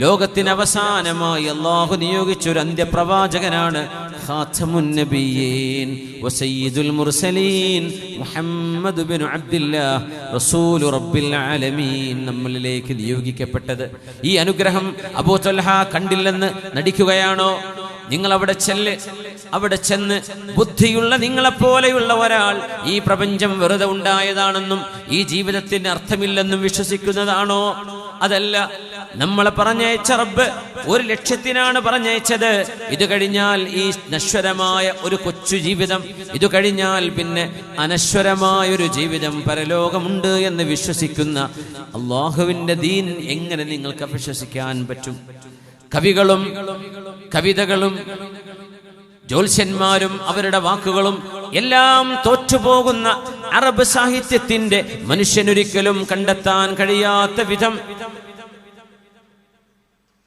ലോകത്തിന് അവസാനമായി അല്ലാഹു നിയോഗിച്ചൊരു അന്ത്യപ്രവാചകനാണ് ഖാതമുൻ നബിയ്യീൻ വസയ്യിദുൽ മുർസലീൻ മുഹമ്മദ് ബിൻ അബ്ദില്ലാഹ് റസൂലു റബ്ബിൽ ആലമീൻ നമ്മളിലേക്ക് നിയോഗിക്കപ്പെട്ടത്. ഈ അനുഗ്രഹം അബൂ ത്വൽഹ കണ്ടില്ലെന്ന് നടിക്കുകയാണോ? നിങ്ങൾ അവിടെ ചെന്ന് ബുദ്ധിയുള്ള നിങ്ങളെപ്പോലെയുള്ള ഒരാൾ ഈ പ്രപഞ്ചം വെറുതെ ഉണ്ടായതാണെന്നും ഈ ജീവിതത്തിന് അർത്ഥമില്ലെന്നും വിശ്വസിക്കുന്നതാണോ? അതല്ല, നമ്മളെ പറഞ്ഞയച്ച റബ്ബ് ഒരു ലക്ഷ്യത്തിനാണ് പറഞ്ഞയച്ചത്. ഇത് കഴിഞ്ഞാൽ ഈ നശ്വരമായ ഒരു കൊച്ചു ജീവിതം, ഇത് കഴിഞ്ഞാൽ പിന്നെ അനശ്വരമായൊരു ജീവിതം, പരലോകമുണ്ട് എന്ന് വിശ്വസിക്കുന്ന അല്ലാഹുവിന്റെ ദീൻ എങ്ങനെ നിങ്ങൾക്ക് വിശ്വസിക്കാൻ പറ്റും? കവികളും കവിതകളും ജ്യോത്സ്യന്മാരും അവരുടെ വാക്കുകളും എല്ലാം തോറ്റുപോകുന്ന അറബ് സാഹിത്യത്തിന്റെ മനുഷ്യനൊരിക്കലും കണ്ടെത്താൻ കഴിയാത്ത വിധം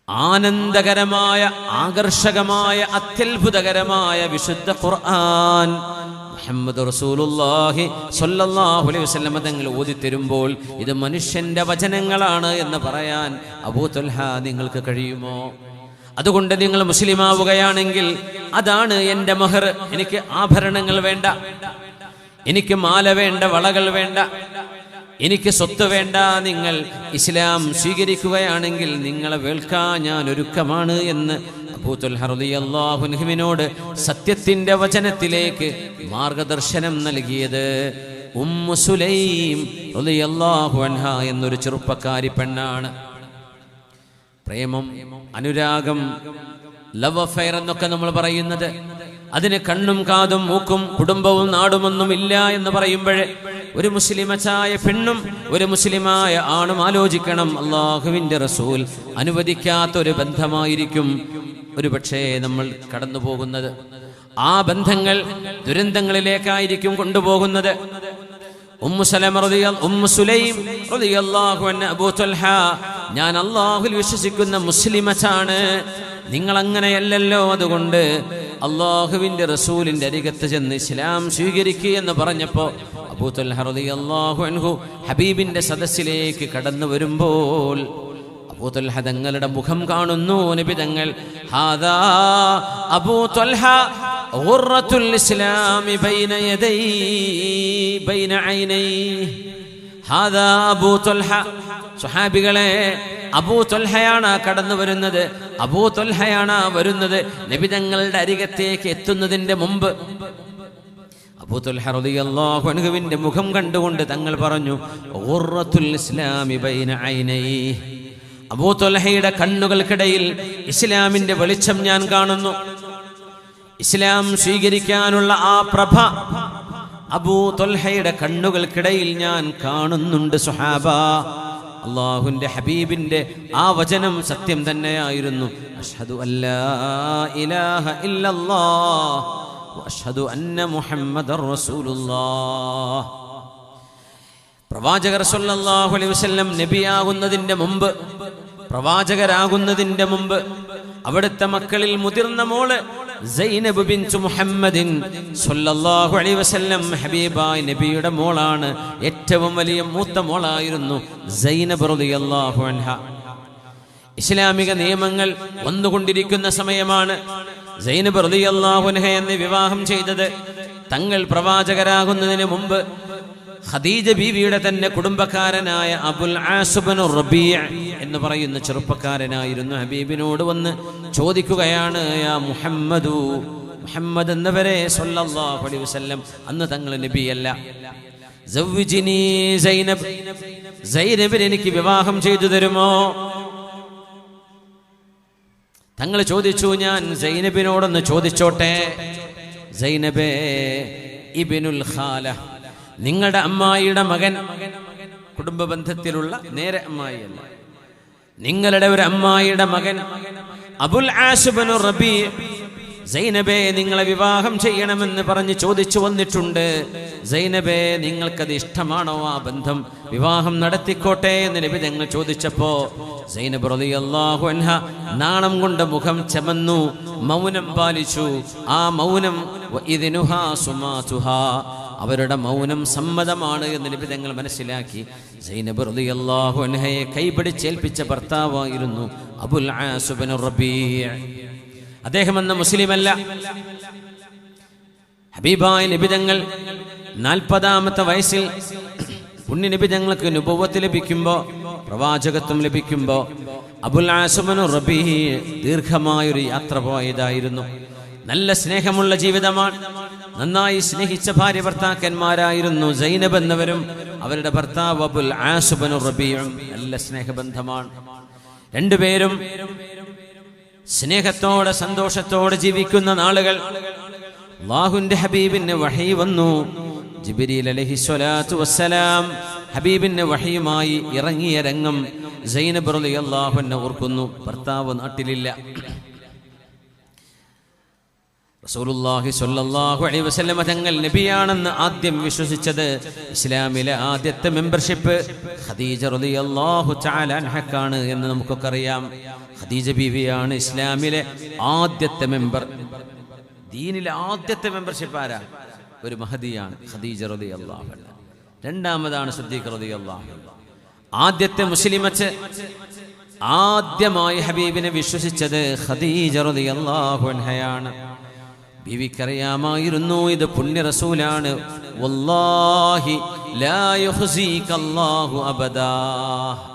ആനന്ദകരമായ, ആകർഷകമായ, അത്യത്ഭുതകരമായ വിശുദ്ധ ഖുർആൻ മുഹമ്മദ് റസൂലുള്ളാഹി സ്വല്ലല്ലാഹു അലൈഹി വസല്ലം തങ്ങൾ ഓതിത്തരുമ്പോൾ ഇത് മനുഷ്യന്റെ വചനങ്ങളാണ് എന്ന് പറയാൻ അബൂ ത്വൽഹ നിങ്ങൾക്ക് കഴിയുമോ? അതുകൊണ്ട് നിങ്ങൾ മുസ്ലിമാവുകയാണെങ്കിൽ അതാണ് എൻ്റെ മഹർ. എനിക്ക് ആഭരണങ്ങൾ വേണ്ട, എനിക്ക് മാല വേണ്ട, വളകൾ വേണ്ട, എനിക്ക് സ്വത്ത് വേണ്ട. നിങ്ങൾ ഇസ്ലാം സ്വീകരിക്കുകയാണെങ്കിൽ നിങ്ങളെ വേൾക്കാൻ ഞാൻ ഒരുക്കമാണ് എന്ന് അബൂ ത്വൽഹ റളിയല്ലാഹു അൻഹുവിനോട് സത്യത്തിന്റെ വചനത്തിലേക്ക് മാർഗദർശനം നൽകിയത് ഉമ്മു സുലൈം റളിയല്ലാഹു അൻഹ എന്നൊരു ചെറുപ്പക്കാരി പെണ്ണാണ്. പ്രേമം, അനുരാഗം, ലവ് അഫെയർ എന്നൊക്കെ നമ്മൾ പറയുന്നത്, അതിന് കണ്ണും കാതും മൂക്കും കുടുംബവും നാടുമൊന്നും ഇല്ല എന്ന് പറയുമ്പോഴേ ഒരു മുസ്ലിമച്ചായ പെണ്ണും ഒരു മുസ്ലിമായ ആണും ആലോചിക്കണം, അല്ലാഹുവിന്റെ റസൂൽ അനുവദിക്കാത്ത ഒരു ബന്ധമായിരിക്കും ഒരു പക്ഷേ നമ്മൾ കടന്നു പോകുന്നത്. ആ ബന്ധങ്ങൾ ദുരന്തങ്ങളിലേക്കായിരിക്കും കൊണ്ടുപോകുന്നത്. ഉമ്മു സുലൈം റളിയല്ലാഹു അൻഹ, അബൂ ത്വൽഹ, ഞാൻ അല്ലാഹുവിൽ വിശ്വസിക്കുന്ന മുസ്ലിമച്ചാണ്, നിങ്ങൾ അങ്ങനെയല്ലല്ലോ, അതുകൊണ്ട് അല്ലാഹുവിന്റെ റസൂലിന്റെ അരികത്ത് ചെന്ന് ഇസ്ലാം സ്വീകരിക്കുക എന്ന് പറഞ്ഞപ്പോൾ അബൂ ത്വൽഹ റളിയല്ലാഹു അൻഹു ഹബീബിന്റെ സദസ്സിലേക്ക് കടന്നു വരുമ്പോൾ അബൂ ത്വൽഹ തങ്ങളുടെ മുഖം കാണുന്നു. നബി തങ്ങൾ, ഹാദാ അബൂ ത്വൽഹ ഖുർറത്തുൽ ഇസ്ലാമി ബൈന യദൈ ബൈന ഐനൈ, ഹാദാ അബൂ ത്വൽഹ. സ്വഹാബികളെ, അബൂ ത്വൽഹയാണ് കടന്നു വരുന്നത്, അബൂ ത്വൽഹയാണ് വരുന്നത്. നബി തങ്ങളുടെ അരികത്തേക്ക് എത്തുന്നതിന്റെ മുമ്പ് അബൂ ത്വൽഹ റളിയല്ലാഹു അൻഹുവിന്റെ മുഖം കണ്ടുകൊണ്ട് തങ്ങൾ പറഞ്ഞു, ഖുർറത്തുൽ ഇസ്ലാമി ബൈന ഐനൈ. അബൂ ത്വൽഹയുടെ കണ്ണുകൾക്കിടയിൽ ഇസ്ലാമിന്റെ വെളിച്ചം ഞാൻ കാണുന്നു. ഇസ്ലാം സ്വീകരിക്കാനുള്ള ആ പ്രഭ അബൂ ത്വൽഹയുടെ കണ്ണുകൾക്കിടയിൽ ഞാൻ കാണുന്നുണ്ട്. സുഹാബ, അല്ലാഹുവിന്റെ ഹബീബിന്റെ ആ വചനം സത്യം തന്നെയായിരുന്നു. അഷ്ഹദു അല്ലാ ഇലാഹ ഇല്ലല്ലാഹ് വഅഷ്ഹദു അന്ന മുഹമ്മദർ റസൂലുള്ളാഹ്. പ്രവാചകർ സല്ലല്ലാഹു അലൈഹി വസല്ലം നബിയാകുന്നതിന്റെ മുമ്പ്, പ്രവാചകരാകുന്നതിന്റെ മുമ്പ് അവിടുത്തെ മക്കളിൽ മുതിർന്ന മോള് സൈനബ് ബിൻതു മുഹമ്മദിൻ സ്വല്ലല്ലാഹു അലൈഹി വസല്ലം ഹബീബായ നബിയുടെ മോളാണ്. ഏറ്റവും വലിയ മൂത്ത മോളായിരുന്നു സൈനബ് റളിയല്ലാഹു അൻഹ. ഇസ്ലാമിക നിയമങ്ങൾ വന്നുകൊണ്ടിരിക്കുന്ന സമയമാണ്. സൈനബ് റളിയല്ലാഹു അൻഹ എന്ന വിവാഹം ചെയ്തത് തങ്ങൾ പ്രവാചകരാകുന്നതിന് മുമ്പ് ഖദീജ ബീവിയുടെ തന്നെ കുടുംബക്കാരനായ അബുൽ ആസ് ഇബ്നു റബീഅ എന്ന് പറയുന്ന ചെറുപ്പക്കാരനായിരുന്നു. ഹബീബിനോട് വന്ന് ചോദിക്കുകയാണ്, യാ മുഹമ്മദു, മുഹമ്മദ് എന്നവരെ സ്വല്ലല്ലാഹു അലൈഹി വസല്ലം, അന്ന് തങ്ങൾ നബിയല്ല, സവ്വിജിനി സൈനബ്, സൈനബിനെ എനിക്ക് വിവാഹം ചെയ്തു തരുമോ? തങ്ങൾ ചോദിച്ചു, ഞാൻ സൈനബിനോടൊന്ന് ചോദിച്ചോട്ടെ. സൈനബേ ഇബ്നുൽ ഖാല, നിങ്ങളുടെ അമ്മായിയുടെ മകൻ, കുടുംബ ബന്ധത്തിലുള്ള നേരെ അമ്മായിയല്ല, നിങ്ങളുടെ ഒരു അമ്മായിയുടെ മകൻ അബുൽ ആസ് ഇബ്നു റബീഅ സൈനബേ നിങ്ങളെ വിവാഹം ചെയ്യണമെന്ന് പറഞ്ഞ് ചോദിച്ചു വന്നിട്ടുണ്ട്. സൈനബേ നിങ്ങൾക്കത് ഇഷ്ടമാണോ? ആ ബന്ധം വിവാഹം നടത്തിക്കോട്ടെ എന്ന് നബി തങ്ങൾ ചോദിച്ചപ്പോ സൈനബ് റളിയല്ലാഹു അൻഹ നാണം കൊണ്ട് മുഖം ചമന്നു, മൗനം പാലിച്ചു. ആ മൗനം വഇദ്നുഹാ സുമാതുഹാ, അവരുടെ മൗനം സമ്മതമാണ് എന്ന് നബി തങ്ങൾ മനസ്സിലാക്കി. സൈനബ് റളിയല്ലാഹു അൻഹയെ കൈപിടിച്ചേൽപ്പിച്ച ഭർത്താവായിരുന്നു അബുൽ ആസ് ഇബ്നു റബീഅ. അദ്ദേഹം എന്ന മുസ്ലിമല്ല. ഹബീബായ നബി തങ്ങൾ 40-ാമത്തെ വയസ്സിൽ പുണ്യ നബി തങ്ങൾക്ക് നുബുവത്ത് ലഭിക്കുമ്പോ, പ്രവാചകത്വം ലഭിക്കുമ്പോ അബുൽ ആസ് ഇബ്നു റബീഅ ദീർഘമായൊരു യാത്ര പോയതായിരുന്നു. നല്ല സ്നേഹമുള്ള ജീവിതമാണ്. നന്നായി സ്നേഹിച്ച ഭാര്യ ഭർത്താക്കന്മാരായിരുന്നു സൈനബ് എന്നവരും അവരുടെ ഭർത്താവ് അബുൽ ആസ് ഇബ്നു റബീഅയും. നല്ല സ്നേഹബന്ധമാണ്. രണ്ടുപേരും സ്നേഹത്തോടെ സന്തോഷത്തോടെ ജീവിക്കുന്ന നാളുകൾ. അല്ലാഹുവിന്റെ ഹബീബിന് വഹി വന്നു. ജിബ്രീൽ അലൈഹിസ്സലാത്തു വസ്സലാം ഹബീബിന് വഹിയുമായി ഇറങ്ങിയ രംഗം സൈനബ് റളിയല്ലാഹു അൻഹ ഓർക്കുന്നു. ഭർത്താവ് നാട്ടിലില്ല. റസൂലുള്ളാഹി സ്വല്ലല്ലാഹു അലൈഹി വസല്ലം തങ്ങൾ നബിയാണെന്ന് ആദ്യം വിശ്വസിച്ചത്, ഇസ്ലാമിലെ ആദ്യത്തെ മെമ്പർഷിപ്പ് ഖദീജ റളിയല്ലാഹു തആല അൻഹക്കാണ് എന്ന് നമുക്കൊക്കെ അറിയാം. ഖദീജ ബീവിയാണ് ഇസ്ലാമിലെ ആദ്യത്തെ മെമ്പർ. ദീനിലെ ആദ്യത്തെ മെമ്പർഷിപ്പ് ആരാ? ഒരു മഹദിയാണ്, ഖദീജ റളിയല്ലാഹു അൻഹ. രണ്ടാമതാണ് സിദ്ദീഖ് റളിയല്ലാഹു അൻഹു. ആദ്യത്തെ മുസ്ലിമത്ത്, ആദ്യമായി ഹബീബിനെ വിശ്വസിച്ചത് ഖദീജ റളിയല്ലാഹു അൻഹയാണ്. ബീവിക്കറിയാമായിരുന്നു ഇത് പുണ്യ റസൂലാണ്. വല്ലാഹി ലാ യുഖ്സികല്ലാഹു അബദാ,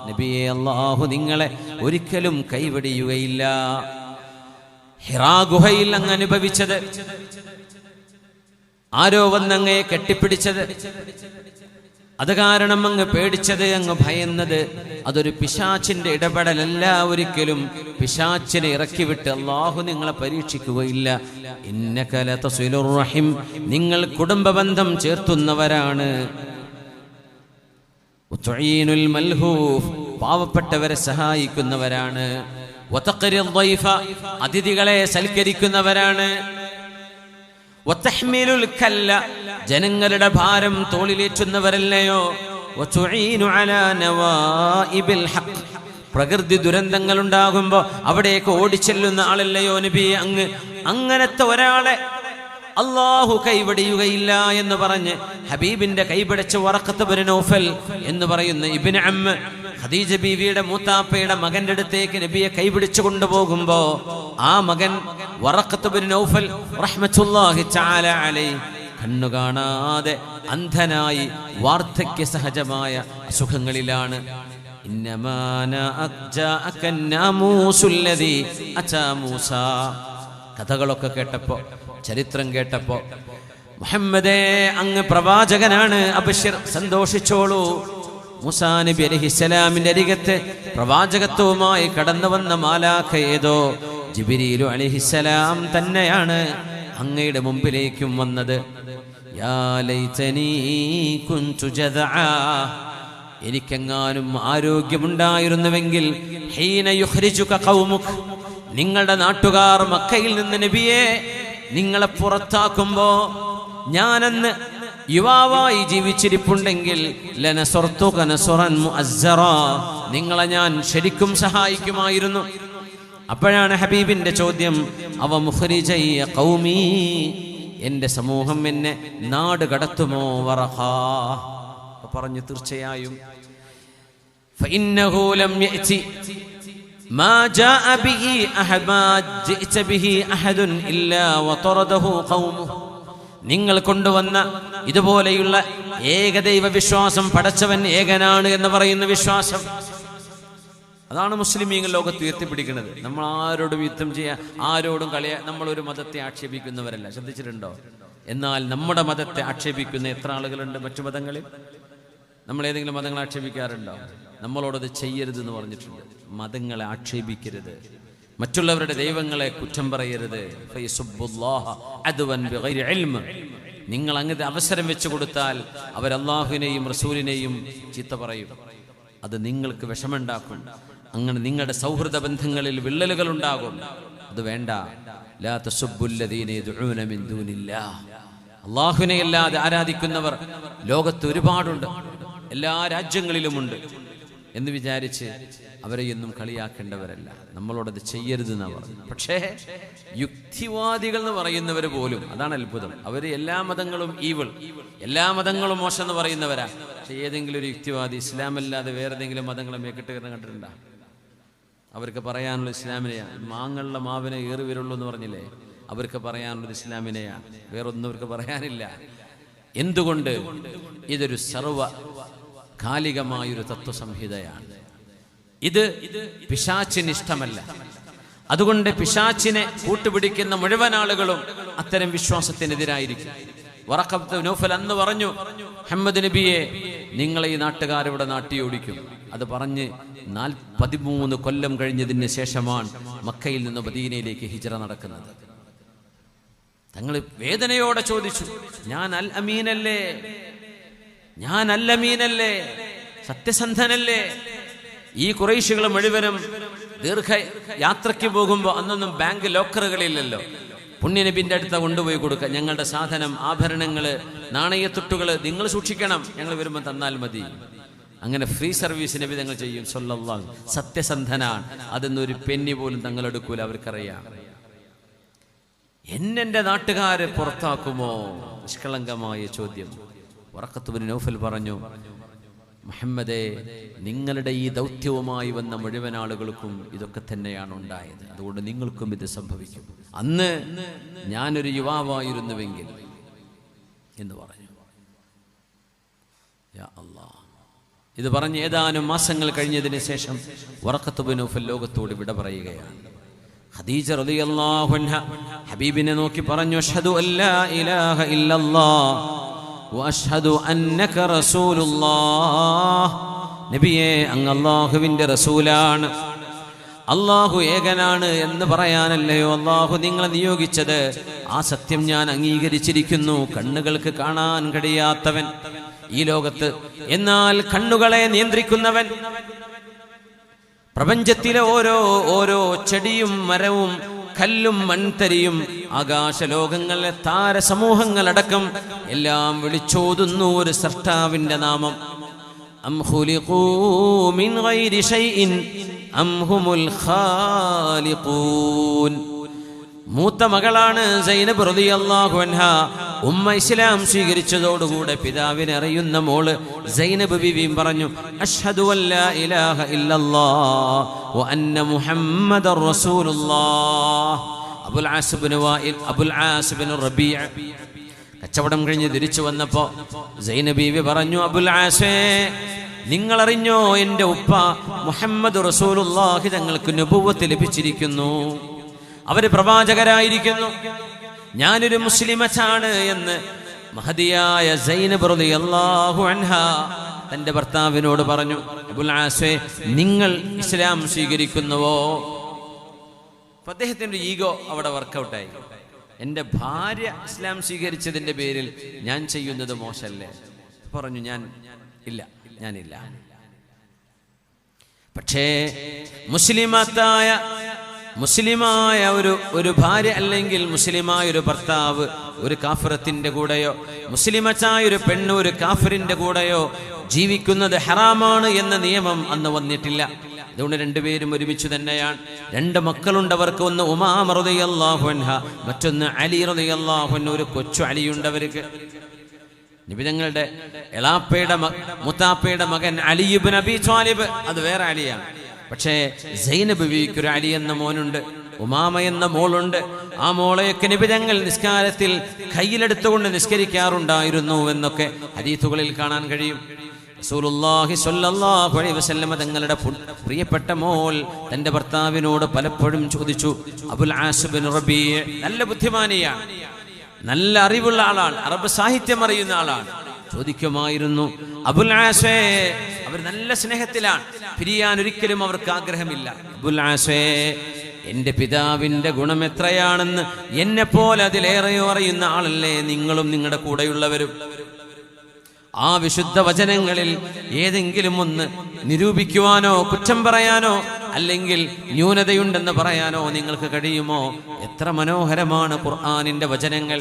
നബിയെ അല്ലാഹു നിങ്ങളെ ഒരിക്കലും കൈവടിയുകയില്ല. ഹിറാ ഗുഹയിൽ അങ്ങ് അനുഭവിച്ചത്, ആരോ വന്നങ്ങയെ കെട്ടിപ്പിടിച്ചത്, അത് കാരണം അങ്ങ് പേടിച്ചത്, അങ്ങ് ഭയന്നത്, അതൊരു പിശാചിന്റെ ഇടപെടലല്ല. ഒരിക്കലും പിശാചിനെ ഇറക്കിവിട്ട് അല്ലാഹു നിങ്ങളെ പരീക്ഷിക്കുകയില്ല. ഇന്നക ലതസിലുർ റഹിം, നിങ്ങൾ കുടുംബബന്ധം ചേർത്തുന്നവരാണ്. വതുഈനുൽ മൽഹൂഫ്, പാവപ്പെട്ടവരെ സഹായിക്കുന്നവരാണ്. വതഖരിൽ ളൈഫ, അതിഥികളെ സൽക്കരിക്കുന്നവരാണ്. വതഹ്മിലുൽ കല്ല, ജനങ്ങളുടെ ഭാരം തോളിലേറ്റുന്നവരല്ലയോ. വതുഈനു അലാ നവാഇബിൽ ഹഖ്, പ്രകൃതി ദുരന്തങ്ങൾ ഉണ്ടാകുമ്പോ അവിടേക്ക് ഓടിച്ചെല്ലുന്ന ആളല്ലയോ നബി അങ്ങ്. അങ്ങനത്തെ ഒരാളെ അല്ലാഹു കൈവടിയുകയില്ല എന്ന് പറഞ്ഞ് ഹബീബിന്റെ കൈപിടിച്ച വറഖത്ത് ഇബ്നു നൗഫൽ എന്ന് പറയുന്ന ഇബ്നു അമ്മ ഖദീജ ബീവിയുടെ മൂത്താപ്പയുടെ മകന്റെ അടുത്തേക്ക് നബിയെ കൈപിടിച്ചു കൊണ്ടുപോകുമ്പോ ആ മകൻ വറഖത്ത് ഇബ്നു നൗഫൽ റഹ്മത്തുള്ളാഹി തആല അലൈഹി കണ്ണു കാണാതെ അന്ധനായി വാർദ്ധക്യ സഹജമായ അസുഖങ്ങളിലാണ്. കഥകളൊക്കെ കേട്ടപ്പോ, ചരിത്രം കേട്ടപ്പോ, മുഹമ്മദേ അങ്ങ് പ്രവാചകനാണ്, അബ്ശിർ സന്തോഷിച്ചോളൂ. മൂസാ നബി അലൈഹിസ്സലാമിന്റെ അരികത്ത് പ്രവാചകത്വവുമായി കടന്നു വന്ന മാലാഖ ഏതോ ജിബ്രീലു അലൈഹിസ്സലാം തന്നെയാണ് അങ്ങയുടെ മുമ്പിലേക്കും വന്നത്. യാ ലൈതനീ കുൻതു ജദഅ, എനിക്കെങ്ങാനും ആരോഗ്യമുണ്ടായിരുന്നുവെങ്കിൽ ഹീന യുഖ്രിജുക ഖൗമുക, നിങ്ങളുടെ നാട്ടുകാർ മക്കയിൽ നിന്ന് നബിയെ നിങ്ങളെ പുറത്താക്കുമ്പോ ഞാനന്ന് യുവാവായി ജീവിച്ചിരിപ്പുണ്ടെങ്കിൽ ലനസർതുക നസ്റൻ മുഅസ്സറ, നിങ്ങളെ ഞാൻ ശരിക്കും സഹായിക്കുമായിരുന്നു. അപ്പോഴാണ് ഹബീബിന്റെ ചോദ്യം, അവ മുഖ്രിജയ്യ ഖൗമി, എൻ്റെ സമൂഹം എന്നെ നാട് കടത്തുമോ? വറഖാ പറഞ്ഞു, തീർച്ചയായും. ഫഇന്നഹു ലം യഅതി മാ ജാഅ ബിഹി അഹദ് മാ ജിഅത ബിഹി അഹദുൻ ഇല്ലാ വതറദഹു ഖൗമുഹു. നിങ്ങൾ കൊണ്ടുവന്ന ഇതുപോലെയുള്ള ഏകദൈവ വിശ്വാസം, പടച്ചവൻ ഏകനാണ് എന്ന് പറയുന്ന വിശ്വാസം, അതാണ് മുസ്ലിമീങ്ങൾ ലോകത്ത് ഉയർത്തിപ്പിടിക്കുന്നത്. നമ്മൾ ആരോടും യുദ്ധം ചെയ്യാൻ, ആരോടും നമ്മളൊരു മതത്തെ ആക്ഷേപിക്കുന്നവരല്ല, ശ്രദ്ധിച്ചിട്ടുണ്ടോ? എന്നാൽ നമ്മുടെ മതത്തെ ആക്ഷേപിക്കുന്ന എത്ര ആളുകളുണ്ട് മറ്റു മതങ്ങളിൽ? നമ്മൾ ഏതെങ്കിലും മതങ്ങളെ ആക്ഷേപിക്കാറുണ്ടോ? നമ്മളോടത് ചെയ്യരുതെന്ന് പറഞ്ഞിട്ടുണ്ട്. മതങ്ങളെ ആക്ഷേപിക്കരുത്, മറ്റുള്ളവരുടെ ദൈവങ്ങളെ കുറ്റം പറയരുത്. നിങ്ങൾ അങ്ങനെ അവസരം വെച്ചു കൊടുത്താൽ അവർ അള്ളാഹുവിനെയും റസൂലിനെയും ചീത്ത പറയും. അത് നിങ്ങൾക്ക് വിഷമുണ്ടാക്കും. അങ്ങനെ നിങ്ങളുടെ സൗഹൃദ ബന്ധങ്ങളിൽ വിള്ളലുകൾ ഉണ്ടാകും. അത് വേണ്ട. ലാ തസുബ്ബുല്ലദീന യദ്ഊന മിൻ ദൂനില്ലാഹ്. അള്ളാഹുവിനെ അല്ലാതെ ആരാധിക്കുന്നവർ ലോകത്ത് ഒരുപാടുണ്ട്, എല്ലാ രാജ്യങ്ങളിലുമുണ്ട് എന്ന് വിചാരിച്ച് അവരെ ഒന്നും കളിയാക്കേണ്ടവരല്ല. നമ്മളോടത് ചെയ്യരുതെന്നാണ് പറഞ്ഞത്. പക്ഷേ യുക്തിവാദികൾ എന്ന് പറയുന്നവർ പോലും, അതാണ് അത്ഭുതം, അവർ എല്ലാ മതങ്ങളും ഈവിൾ, എല്ലാ മതങ്ങളും മോശം എന്ന് പറയുന്നവരാ. പക്ഷെ ഏതെങ്കിലും ഒരു യുക്തിവാദി ഇസ്ലാമല്ലാതെ വേറെ ഏതെങ്കിലും മതങ്ങളെ മേക്കിട്ട് കണ്ടിട്ടുണ്ടോ? അവർക്ക് പറയാനുള്ള ഇസ്ലാമിനെയാണ്. മാങ്ങുള്ള മാവിനെ ഏറി വരുള്ളൂ എന്ന് പറഞ്ഞില്ലേ? അവർക്ക് പറയാനുള്ളത് ഇസ്ലാമിനെയാണ്, വേറൊന്നും അവർക്ക് പറയാനില്ല. എന്തുകൊണ്ട്? ഇതൊരു സർവ കാലികമായൊരു തത്വസംഹിതയാണ്. ഇത് പിശാചിന് ഇഷ്ടമല്ല. അതുകൊണ്ട് പിശാചിനെ കൂട്ടുപിടിക്കുന്ന മുഴുവൻ ആളുകളും അത്തരം വിശ്വാസത്തിനെതിരായിരിക്കും. വറഖത്ത് നൗഫൽ അന്ന് പറഞ്ഞു, മുഹമ്മദ് നബിയെ നിങ്ങളെ ഈ നാട്ടുകാരിവിടെ നാട്ടിയോടിക്കും. അത് പറഞ്ഞ് 13 കൊല്ലം കഴിഞ്ഞതിന് ശേഷമാണ് മക്കയിൽ നിന്ന് മദീനയിലേക്ക് ഹിജ്റ നടക്കുന്നത്. തങ്ങൾ വേദനയോടെ ചോദിച്ചു, ഞാൻ അൽ അമീനല്ലേ, ഞാൻ അൽ അമീനല്ലേ, സത്യസന്ധനല്ലേ? ഈ ഖുറൈശികൾ മുഴുവനും ദീർഘ യാത്രയ്ക്ക് പോകുമ്പോൾ അന്നൊന്നും ബാങ്ക് ലോക്കറുകളില്ലല്ലോ. പുണ്യനബിന്റെ അടുത്ത് കൊണ്ടുപോയി കൊടുക്കുക, ഞങ്ങളുടെ സാധനം, ആഭരണങ്ങള്, നാണയത്തുട്ടുകൾ നിങ്ങൾ സൂക്ഷിക്കണം, ഞങ്ങൾ വരുമ്പോൾ തന്നാൽ മതി. അങ്ങനെ ഫ്രീ സർവീസ് നബി തങ്ങൾ ചെയ്യും സല്ലല്ലാഹു. സത്യസന്ധനാണ്, അതൊന്നൊരു പെന്നി പോലും തങ്ങൾ എടുക്കൂല, അവർക്കറിയാം. എന്നെ നാട്ടുകാരെ പുറത്താക്കുമോ? നിഷ്കളങ്കമായ ചോദ്യം. വറഖത്ത് ബിൻ നൗഫൽ പറഞ്ഞു, മുഹമ്മദേ, നിങ്ങളുടെ ഈ ദൗത്യവുമായി വന്ന മുഴുവൻ ആളുകൾക്കും ഇതൊക്കെ തന്നെയാണ് ഉണ്ടായത്, അതുകൊണ്ട് നിങ്ങൾക്കും ഇത് സംഭവിക്കും. അന്ന് ഞാനൊരു യുവാവായിരുന്നുവെങ്കിൽ എന്ന് പറഞ്ഞു. യാ അല്ലാഹ്. ഇത് പറഞ്ഞ് ഏതാനും മാസങ്ങൾ കഴിഞ്ഞതിന് ശേഷം വറഖത്ത് ബിൻ നൗഫൽ ലോകത്തോട് വിട പറയുകയാണ്. ഖദീജ റളിയല്ലാഹു അൻഹ ഹബീബിനെ നോക്കി പറഞ്ഞു, അഷ്ഹദു അല്ലാ ഇലാഹ ഇല്ലല്ലാഹ് വഅഷ്ഹദു അന്നക റസൂലുള്ളാഹ്. നബിയേ, അങ്ങ് അല്ലാഹുവിന്റെ റസൂലാണ്, അല്ലാഹു ഏകനാണ് എന്ന് പറയാനല്ലയോ അല്ലാഹു നിങ്ങളെ നിയോഗിച്ചത്. ആ സത്യം ഞാൻ അംഗീകരിച്ചിരിക്കുന്നു. കണ്ണുകൾക്ക് കാണാൻ കഴിയാത്തവൻ ഈ ലോകത്ത്, എന്നാൽ കണ്ണുകളെ നിയന്ത്രിക്കുന്നവൻ, പ്രപഞ്ചത്തിലെ ഓരോ ചെടിയും മരവും കല്ലും മൺതരിയും ആകാശലോകങ്ങളിലെ താരസമൂഹങ്ങളടക്കം എല്ലാം വിളിച്ചോതുന്നു ഒരു സൃഷ്ടാവിന്റെ നാമം. അം ഖുലിഖൂ മിൻ ഗൈരി ശൈഇൻ അം ഹുമുൽ ഖാലിഖൂൻ. മൂത്ത മകളാണ് സൈനബ് റളിയല്ലാഹു അൻഹ. ഉമ്മ ഇസ്ലാം സ്വീകരിച്ചതോടുകൂടെ പിതാവിനെ അറിയുന്ന മോള് സൈനബ് ബിവിയും പറഞ്ഞു, അഷ്ഹദു അല്ലാ ഇലാഹ ഇല്ലല്ലാഹ് വ അന്ന മുഹമ്മദർ റസൂലുള്ളാഹ്. അബുൽ ആസ് ബിൻ റബീഅ കച്ചവടം കഴിഞ്ഞ് തിരിച്ചു വന്നപ്പോ സൈനബ് ബീവി പറഞ്ഞു, അബുൽ ആസേ, നിങ്ങളറിഞ്ഞോ എൻ്റെ ഉപ്പ മുഹമ്മദ് റസൂലുള്ളാഹി തങ്ങൾക്ക് നബുവത്ത് ലഭിച്ചിരിക്കുന്നു, അവര് പ്രവാചകരായിരിക്കുന്നു, ഞാനൊരു മുസ്ലിമച്ചാണ് എന്ന് മഹദിയായ സൈനബ് റളിയല്ലാഹു അൻഹ തന്റെ ഭർത്താവിനോട് പറഞ്ഞു. അബുൽ ആസേ, നിങ്ങൾ ഇസ്ലാം സ്വീകരിക്കുന്നുവോ? അദ്ദേഹത്തിന്റെ ഈഗോ അവിടെ വർക്കൗട്ടായി. എൻ്റെ ഭാര്യ ഇസ്ലാം സ്വീകരിച്ചതിന്റെ പേരിൽ ഞാൻ ചെയ്യുന്നത് മോശമല്ലേ? പറഞ്ഞു, ഞാനില്ല. പക്ഷേ മുസ്ലിമായ ഒരു ഭാര്യ അല്ലെങ്കിൽ മുസ്ലിമായ ഒരു ഭർത്താവ് ഒരു കാഫിറത്തിന്റെ കൂടെയോ, മുസ്ലിമച്ചായ ഒരു പെണ്ണ് ഒരു കാഫിറിന്റെ കൂടെയോ ജീവിക്കുന്നത് ഹറാമാണ് എന്ന നിയമം അന്ന് വന്നിട്ടില്ല. അതുകൊണ്ട് രണ്ടുപേരും ഒരുമിച്ച് തന്നെയാണ്. രണ്ട് മക്കളുണ്ട് അവർക്ക്. ഒന്ന് ഉമാമ റളിയല്ലാഹു അൻഹ, മറ്റൊന്ന് അലി റളിയല്ലാഹു അൻഹു. ഒരു കൊച്ചു അലിയുണ്ട് അവർക്ക്. നബി തങ്ങളുടെ എളാപ്പയുടെ മുത്താപ്പയുടെ മകൻ അലി ഇബ്നു അബീ ത്വാലിബ്, അത് വേറെ അലിയാണ്. പക്ഷേ സൈനബ് ബീവിക്ക് ഒരു അലി എന്ന മോനുണ്ട്, ഉമാമ എന്ന മോളുണ്ട്. ആ മോളെയൊക്കെ നബി തങ്ങൾ നിസ്കാരത്തിൽ കയ്യിലെടുത്തുകൊണ്ട് നിസ്കരിക്കാറുണ്ടായിരുന്നു എന്നൊക്കെ ഹദീസുകളിൽ കാണാൻ കഴിയും. റസൂലുള്ളാഹി സ്വല്ലല്ലാഹു അലൈഹി വസല്ലം തങ്ങളുടെ പ്രിയപ്പെട്ട മോൾ തന്റെ ഭർത്താവിനോട് പലപ്പോഴും ചോദിച്ചു. അബുൽ ആസ് ബിൻ റബീഅ നല്ല ബുദ്ധിമാനിയാണ്, നല്ല അറിവുള്ള ആളാണ്, അറബ് സാഹിത്യം അറിയുന്ന ആളാണ്. ചോദിക്കുമായിരുന്നു, അബുൽ ആസേ, അവർ നല്ല സ്നേഹത്തിലാണ്, പിരിയാൻ ഒരിക്കലും അവർക്ക് ആഗ്രഹമില്ല. അബുൽ ആസേ, എന്റെ പിതാവിന്റെ ഗുണം എത്രയാണെന്ന് എന്നെ പോലെ അതിലേറെയോ അറിയുന്ന ആളല്ലേ നിങ്ങളും നിങ്ങളുടെ കൂടെയുള്ളവരും. ആ വിശുദ്ധ വചനങ്ങളിൽ ഏതെങ്കിലും ഒന്ന് നിരൂപിക്കുവാനോ കുറ്റം പറയാനോ അല്ലെങ്കിൽ ന്യൂനതയുണ്ടെന്ന് പറയാനോ നിങ്ങൾക്ക് കഴിയുമോ? എത്ര മനോഹരമാണ് ഖുർആനിന്റെ വചനങ്ങൾ.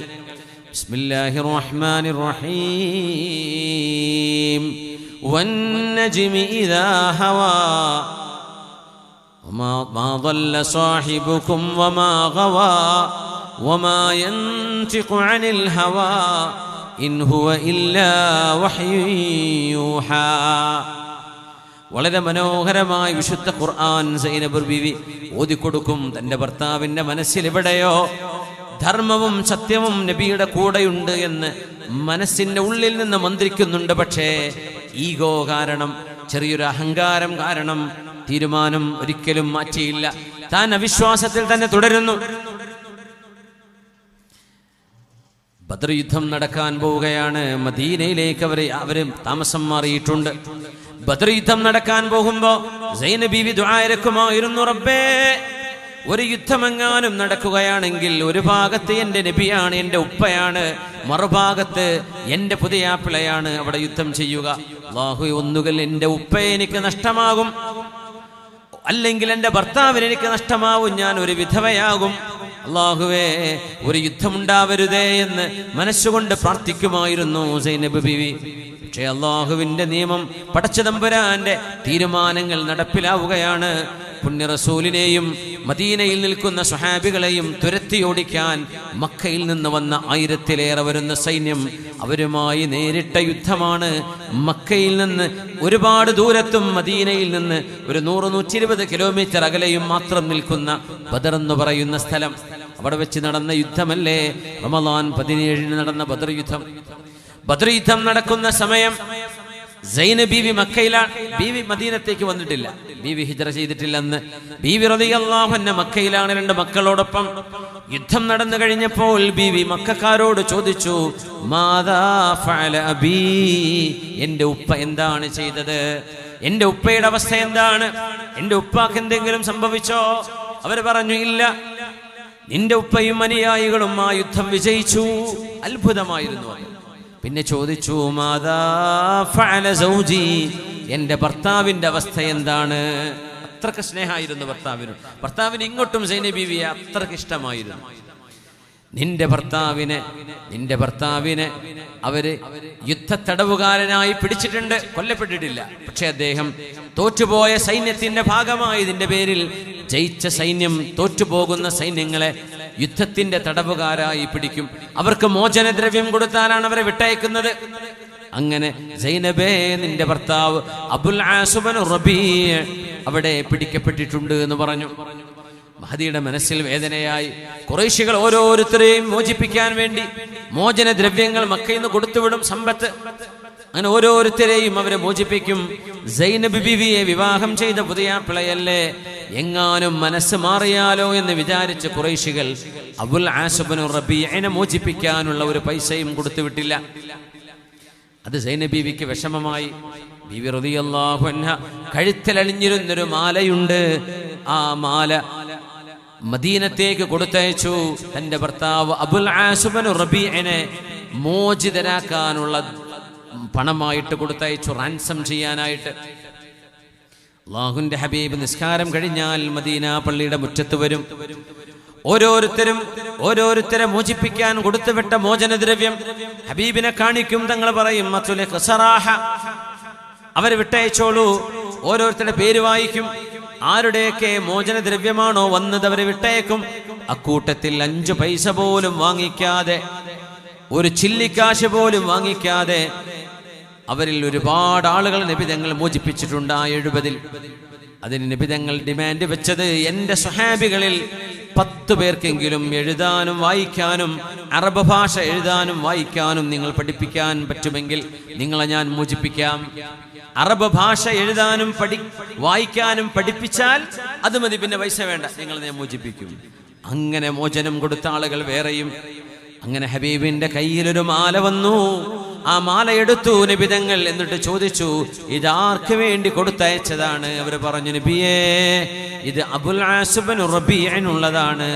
ബിസ്മില്ലാഹിർ റഹ്മാനിർ റഹീം. വന്നജ്മി ഇദാ ഹവാ വമാ ضل صاحبكم وما غوى وما ينطق عن الهوى إن هو إلا وحي يوحى. വളരെ മനോഹരമായി വിശുദ്ധ ഖുർആൻ സൈനബ് ബീവി ഓതിക്കൊടുക്കും. തന്റെ ഭർത്താവിന്റെ മനസ്സിൽ എവിടെയോ ധർമ്മവും സത്യവും നബിയുടെ കൂടെയുണ്ട് എന്ന് മനസ്സിന്റെ ഉള്ളിൽ നിന്ന് മന്ത്രിക്കുന്നുണ്ട്. പക്ഷേ ഈഗോ കാരണം, ചെറിയൊരു അഹങ്കാരം കാരണം തീരുമാനം ഒരിക്കലും മാറ്റിയില്ല. താൻ അവിശ്വാസത്തിൽ തന്നെ തുടരുന്നു. ബദർ യുദ്ധം നടക്കാൻ പോവുകയാണ്. മദീനയിലേക്ക് അവര് താമസം മാറിയിട്ടുണ്ട്. ബദർ യുദ്ധം നടക്കാൻ പോകുമ്പോ സൈനബ് ബീവി ദുആ ഇറക്കുമായിരുന്നു, റബ്ബേ, ഒരു യുദ്ധമെങ്ങാനും നടക്കുകയാണെങ്കിൽ ഒരു ഭാഗത്ത് എന്റെ നബിയാണ്, എന്റെ ഉപ്പയാണ്, മറുഭാഗത്ത് എന്റെ പുതിയാപ്പിളയാണ്, അവിടെ യുദ്ധം ചെയ്യുക. അല്ലാഹുവേ, ഒന്നുകിൽ എന്റെ ഉപ്പയെ എനിക്ക് നഷ്ടമാകും, അല്ലെങ്കിൽ എന്റെ ഭർത്താവിന് എനിക്ക് നഷ്ടമാവും, ഞാൻ ഒരു വിധവയാകും. അല്ലാഹുവേ, ഒരു യുദ്ധമുണ്ടാവരുതേ എന്ന് മനസ്സുകൊണ്ട് പ്രാർത്ഥിക്കുമായിരുന്നു സൈനബ് ബീവി. പക്ഷേ അല്ലാഹുവിന്റെ നിയമം, പടച്ചതമ്പുരാന്റെ തീരുമാനങ്ങൾ നടപ്പിലാവുകയാണ്. പുണ്യ റസൂലിനെയും മദീനയിൽ നിൽക്കുന്ന സ്വഹാബികളെയും തുരത്തിയോടിക്കാൻ മക്കയിൽ നിന്ന് വന്ന 1000-ലേറെ വരുന്ന സൈന്യം, അവരുമായി നേരിട്ട യുദ്ധമാണ്. മക്കയിൽ നിന്ന് ഒരുപാട് ദൂരത്തും മദീനയിൽ നിന്ന് ഒരു 100-120 കിലോമീറ്റർ അകലെയും മാത്രം നിൽക്കുന്ന ബദർ എന്ന് പറയുന്ന സ്ഥലം, അവിടെ വെച്ച് നടന്ന യുദ്ധമല്ലേ റമളാൻ 17 നടന്ന ബദർ യുദ്ധം. ബദർ യുദ്ധം നടക്കുന്ന സമയം സൈനബ് ബീവി മക്കയിലാണ്. ബീവി മദീനത്തേക്ക് വന്നിട്ടില്ല, ബീവി ഹിജ്റ ചെയ്തിട്ടില്ലെന്ന്. ബീവി റളിയല്ലാഹു അൻഹ മക്കയിലാണ് 2 മക്കളോടൊപ്പം. യുദ്ധം നടന്നു കഴിഞ്ഞപ്പോൾ ബീവി മക്കക്കാരോട് ചോദിച്ചു, മാദാ ഫഅല അബീ, എന്റെ ഉപ്പ എന്താണ് ചെയ്തത്? എന്റെ ഉപ്പയുടെ അവസ്ഥ എന്താണ്? എന്റെ ഉപ്പാക്ക് എന്തെങ്കിലും സംഭവിച്ചോ? അവർ പറഞ്ഞു, ഇല്ല, നിന്റെ ഉപ്പയും അനുയായികളും ആ യുദ്ധം വിജയിച്ചു. അത്ഭുതമായിരുന്നു. പിന്നെ ചോദിച്ചു, മാദാ ഫഅല സൗജി, എന്റെ ഭർത്താവിന്റെ അവസ്ഥ എന്താണ്? അത്രക്ക് സ്നേഹമായിരുന്നു ഭർത്താവിന് ഇങ്ങോട്ടും സൈനബ് ബീവിയെ അത്രക്ക് ഇഷ്ടമായിരുന്നു. നിന്റെ ഭർത്താവിനെ അവര് യുദ്ധത്തടവുകാരനായി പിടിച്ചിട്ടുണ്ട്, കൊല്ലപ്പെട്ടിട്ടില്ല. പക്ഷെ അദ്ദേഹം തോറ്റുപോയ സൈന്യത്തിന്റെ ഭാഗമായി, ഇതിന്റെ പേരിൽ ജയിച്ച സൈന്യം തോറ്റുപോകുന്ന സൈന്യങ്ങളെ യുദ്ധത്തിന്റെ തടവുകാരായി പിടിക്കും. അവർക്ക് മോചനദ്രവ്യം കൊടുത്താലാണ് അവരെ വിട്ടയക്കുന്നത്. അങ്ങനെ സൈനബേ, നിന്റെ ഭർത്താവ് അബുൽ ആസ് ബിൻ റബീഅ അവിടെ പിടിക്കപ്പെട്ടിട്ടുണ്ട് എന്ന് പറഞ്ഞു. മഹദിയുടെ മനസ്സിൽ വേദനയായി. ഖുറൈശികൾ ഓരോരുത്തരെയും മോചിപ്പിക്കാൻ വേണ്ടി മോചനദ്രവ്യങ്ങൾ മക്കയിൽ നിന്ന് കൊടുത്തുവിടും, സമ്പത്ത്. അങ്ങനെ ഓരോരുത്തരെയും അവരെ മോചിപ്പിക്കും. സൈനബ് ബീവിയെ വിവാഹം ചെയ്ത പുതിയാപ്പിളയല്ലേ, എങ്ങാനും മനസ്സ് മാറിയാലോ എന്ന് വിചാരിച്ച ഖുറൈശികൾ അബുൽ ആസ് ബിൻ റബീഅനെ മോചിപ്പിക്കാനുള്ള ഒരു പൈസയും കൊടുത്തുവിട്ടില്ല. അത് സൈനബ് ബീവിക്ക് വിഷമമായി. ബീവി റളിയല്ലാഹു അൻഹ കഴുത്തിലണിഞ്ഞിരുന്നൊരു മാലയുണ്ട്. ആ മാല മദീനത്തേക്ക് കൊടുത്തയച്ചു. തന്റെ ഭർത്താവ് അബുൽ ആസ് ബിൻ റബീഅനെ മോചിതരാക്കാനുള്ള പണമായിട്ട് കൊടുത്തയച്ചു, റാൻസം ചെയ്യാനായിട്ട്. അല്ലാഹുവിന്റെ ഹബീബ് നിസ്കാരം കഴിഞ്ഞാൽ മദീന പള്ളിയുടെ മുറ്റത്ത് വരും. ഓരോരുത്തരെ മോചിപ്പിക്കാൻ കൊടുത്തുവിട്ട മോചനദ്രവ്യം ഹബീബിനെ കാണിക്കും. തങ്ങൾ പറയും, അവരെ വിട്ടയച്ചോളൂ. ഓരോരുത്തരുടെ പേര് വായിക്കും. ആരുടെയൊക്കെ മോചനദ്രവ്യമാണോ വന്നത് അവരെ വിട്ടേക്കും. അക്കൂട്ടത്തിൽ 5 പൈസ പോലും വാങ്ങിക്കാതെ, ഒരു ചില്ലിക്കാശ് പോലും വാങ്ങിക്കാതെ അവരിൽ ഒരുപാട് ആളുകൾ നബി തങ്ങൾ മോചിപ്പിച്ചിട്ടുണ്ട്. ആ 70-ൽ അതിന് നബി തങ്ങൾ ഡിമാൻഡ് വെച്ചത്, എൻ്റെ സ്വഹാബികളിൽ 10 പേർക്കെങ്കിലും എഴുതാനും വായിക്കാനും അറബ് ഭാഷ എഴുതാനും വായിക്കാനും നിങ്ങൾ പഠിപ്പിക്കാൻ പറ്റുമെങ്കിൽ നിങ്ങളെ ഞാൻ മോചിപ്പിക്കാം. അറബ് ഭാഷ എഴുതാനും വായിക്കാനും പഠിപ്പിച്ചാൽ അത് മതി, പിന്നെ പൈസ വേണ്ട, നിങ്ങളെ ഞാൻ മോചിപ്പിക്കും. അങ്ങനെ മോചനം കൊടുത്ത ആളുകൾ വേറെയും. അങ്ങനെ ഹബീബിന്റെ കയ്യിലൊരു മാല വന്നു. ആ മാല എടുത്തു നബി തങ്ങൾ. എന്നിട്ട് ചോദിച്ചു, ഇതാർക്ക് വേണ്ടി കൊടുത്തയച്ചതാണ്? അവർ പറഞ്ഞു, നബിയേ, ഇത് അബുൽ ആസ് ഇബ്നു റബീഇനുള്ളതാണ്.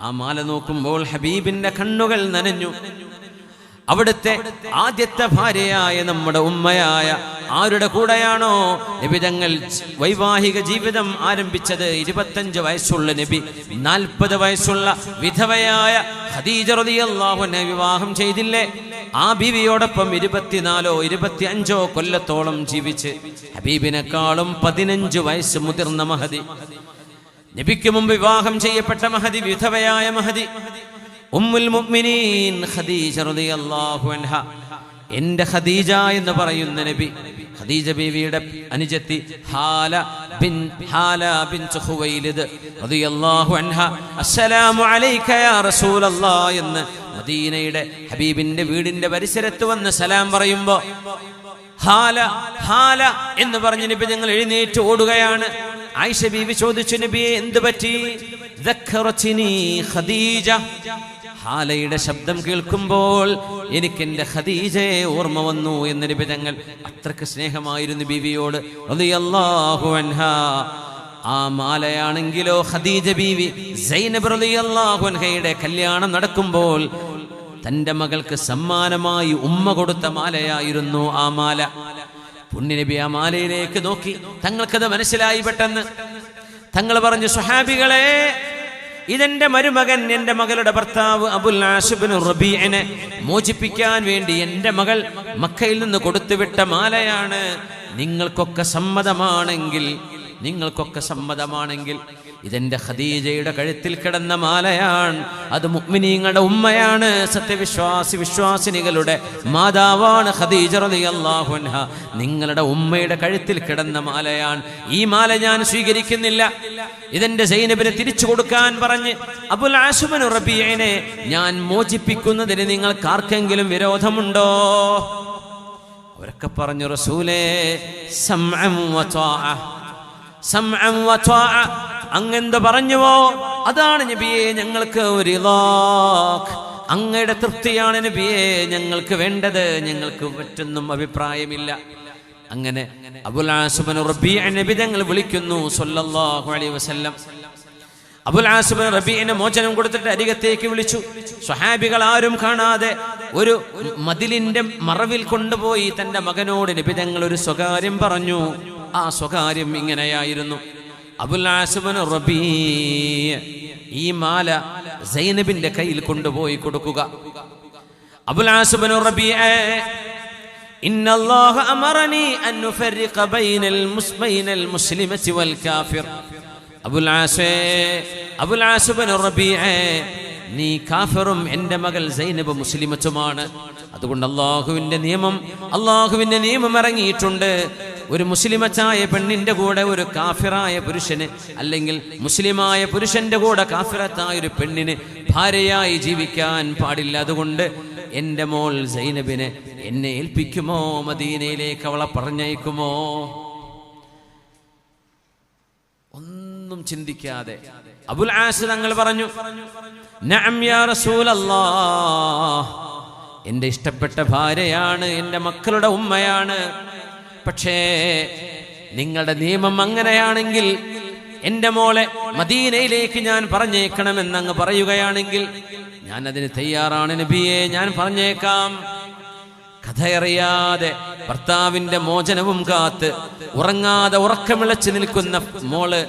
ആ മാല നോക്കുമ്പോൾ ഹബീബിന്റെ കണ്ണുകൾ നനഞ്ഞു. അവിടുത്തെ ആദ്യത്തെ ഭാര്യയായ നമ്മുടെ ഉമ്മയായ ആരുടെ കൂടെയാണോ നബി തങ്ങൾ വൈവാഹിക ജീവിതം ആരംഭിച്ചത്, 25 വയസ്സുള്ള നബി 40 വയസ്സുള്ള വിധവയായ ഖദീജ റളിയല്ലാഹു അൻഹ വിവാഹം ചെയ്തില്ലേ? ആ ബീവിയോടൊപ്പം 24 25 കൊല്ലത്തോളം ജീവിച്ച് ഹബീബിനെക്കാളും 15 വയസ്സ് മുതിർന്ന മഹദി, നബിക്ക് മുമ്പ് വിവാഹം ചെയ്യപ്പെട്ട മഹദി, വിധവയായ മഹദി ഉമ്മുൽ മുഅ്മിനീൻ ഖദീജ റളിയല്ലാഹു അൻഹ. എൻ്റെ ഖദീജ എന്ന് പറയുന്ന നബി, ഖദീജ ബീവിയുടെ അനുജത്തി ഹാല ബിൻത് ഖുവൈലിദ് റളിയല്ലാഹു അൻഹ, അസ്സലാമു അലൈക യാ റസൂലല്ലാഹ് എന്ന് മദീനയുടെ ഹബീബിന്റെ വീടിന്റെ പരിസരത്ത് വന്ന് സലാം പറയുമ്പോ ഹാല ഹാല എന്ന് പറഞ്ഞ് നബി ഞങ്ങൾ എഴുന്നേറ്റ് ഓടുകയാണ്. ആയിഷ ബീവി ചോദിച്ചു, നബിയെ എന്ത് പറ്റി? ദക്കറതിനി ഖദീജ. ഹാലയുടെ ശബ്ദം കേൾക്കുമ്പോൾ എനിക്ക് എൻ്റെ ഖദീജയെ ഓർമ്മ വന്നു എന്ന് നബി തങ്ങൾ. അത്രക്ക് സ്നേഹമായിരുന്നു ബീവിയോട് റളിയല്ലാഹു അൻഹാ. ആ മാലയാണെങ്കിലോ ഖദീജ ബീവി സൈനബ് റളിയല്ലാഹു അൻഹയുടെ കല്യാണം നടക്കുമ്പോൾ തൻ്റെ മകൾക്ക് സമ്മാനമായി ഉമ്മ കൊടുത്ത മാലയായിരുന്നു ആ മാല. പുണ്യനബി ആ മാലയിലേക്ക് നോക്കി. തങ്ങൾക്കത് മനസ്സിലായി പെട്ടെന്ന്. തങ്ങൾ പറഞ്ഞു, സ്വഹാബികളെ, ഇതെന്റെ മരുമകൻ, എൻ്റെ മകളുടെ ഭർത്താവ് അബുൽ ആസ് ഇബ്നു റബീഇനെ മോചിപ്പിക്കാൻ വേണ്ടി എൻ്റെ മകൾ മക്കയിൽ നിന്ന് കൊടുത്തുവിട്ട മാലയാണ്. നിങ്ങൾക്കൊക്കെ സമ്മതമാണെങ്കിൽ ഇതെന്റെ ഖദീജയുടെ കഴുത്തിൽ കിടന്ന മാലയാണ്. അത് മുഅ്മിനീങ്ങളുടെ ഉമ്മയാണ്, വിശ്വാസിനികളുടെ മാതാവാണ് ഖദീജ റളിയല്ലാഹു അൻഹ. നിങ്ങളുടെ ഉമ്മയുടെ കഴുത്തിൽ കിടന്ന മാലയാണ്. ഈ മാല ഞാൻ സ്വീകരിക്കുന്നില്ല. ഇതെന്റെ സൈനബിനെ തിരിച്ചു കൊടുക്കാൻ പറഞ്ഞ് അബുൽ ആസ് ഇബ്നു റബീഇനെ ഞാൻ മോചിപ്പിക്കുന്നതിന് നിങ്ങൾക്ക് ആർക്കെങ്കിലും വിരോധമുണ്ടോ? അവരൊക്കെ പറഞ്ഞു, റസൂലേ, സമഅൻ വ ത്വാഅ. അങ്ങെന്ത് പറഞ്ഞുവോ അതാണ് നബിയെ ഞങ്ങൾക്ക് ഒരു അങ്ങയുടെ തൃപ്തിയാണ് നബിയെ ഞങ്ങൾക്ക് വേണ്ടത്. ഞങ്ങൾക്ക് മറ്റൊന്നും അഭിപ്രായമില്ല. അങ്ങനെ അബുൽ ആസ് ഇബ്നു റബീഇ നബി തങ്ങൾ വിളിക്കുന്നു സല്ലല്ലാഹു അലൈഹി വസല്ലം. അബുൽ ആസ് ഇബ്നു റബീഇനെ മോചനം കൊടുത്തിട്ട് അരികത്തേക്ക് വിളിച്ചു. സ്വഹാബികൾ ആരും കാണാതെ ഒരു മതിലിന്റെ മറവിൽ കൊണ്ടുപോയി തന്റെ മകനോട് നബി തങ്ങൾ ഒരു സ്വകാര്യം പറഞ്ഞു. ആ സ്വകാര്യം ഇങ്ങനെയായിരുന്നു, അബുൽ ആസ് ഇബ്നു റബീഇ ഈ മാല സൈനബിന്റെ കയ്യിൽ കൊണ്ടുപോയി കൊടുക്കുക. അബുൽ ആസ് ഇബ്നു റബീഇ, ഇന്നല്ലാഹ അമറനി അൻ നുഫർരിഖ ബൈനൽ മുസ്ലിമത്തി വൽ കാഫിർ. അബുൽ ആസ് ഇബ്നു റബീഇ, നീ കാഫിറും എൻ്റെ മകൾ സൈനബ് മുസ്ലിമത്തുമാണ്. അതുകൊണ്ട് അള്ളാഹുവിന്റെ നിയമം ഇറങ്ങിയിട്ടുണ്ട്. ഒരു മുസ്ലിമത്തായ പെണ്ണിന്റെ കൂടെ ഒരു കാഫിറായ പുരുഷന്, അല്ലെങ്കിൽ മുസ്ലിമായ പുരുഷന്റെ കൂടെ കാഫിറത്തായ ഒരു പെണ്ണിന് ഭാര്യയായി ജീവിക്കാൻ പാടില്ല. അതുകൊണ്ട് എൻ്റെ മോൾ സൈനബിനെ എന്നെ ഏൽപ്പിക്കുമോ? മദീനയിലേക്ക് അവളെ പറഞ്ഞയക്കുമോ? ഒന്നും ചിന്തിക്കാതെ അബുൽ ആസ് തങ്ങൾ പറഞ്ഞു, നഅം യാ റസൂലല്ലാഹ്, എൻ്റെ ഇഷ്ടപ്പെട്ട ഭാര്യയാണ്, എൻ്റെ മക്കളുടെ ഉമ്മയാണ്. പക്ഷേ നിങ്ങളുടെ നിയമം അങ്ങനെയാണെങ്കിൽ, എൻ്റെ മോളെ മദീനയിലേക്ക് ഞാൻ പറഞ്ഞേക്കണമെന്നങ്ങ് പറയുകയാണെങ്കിൽ ഞാൻ അതിന് തയ്യാറാണ് നബിയെ, ഞാൻ പറഞ്ഞേക്കാം. കഥയറിയാതെ ഭർത്താവിന്റെ മോചനവും കാത്ത് ഉറങ്ങാതെ ഉറക്കമിളച്ചു നിൽക്കുന്ന മോള്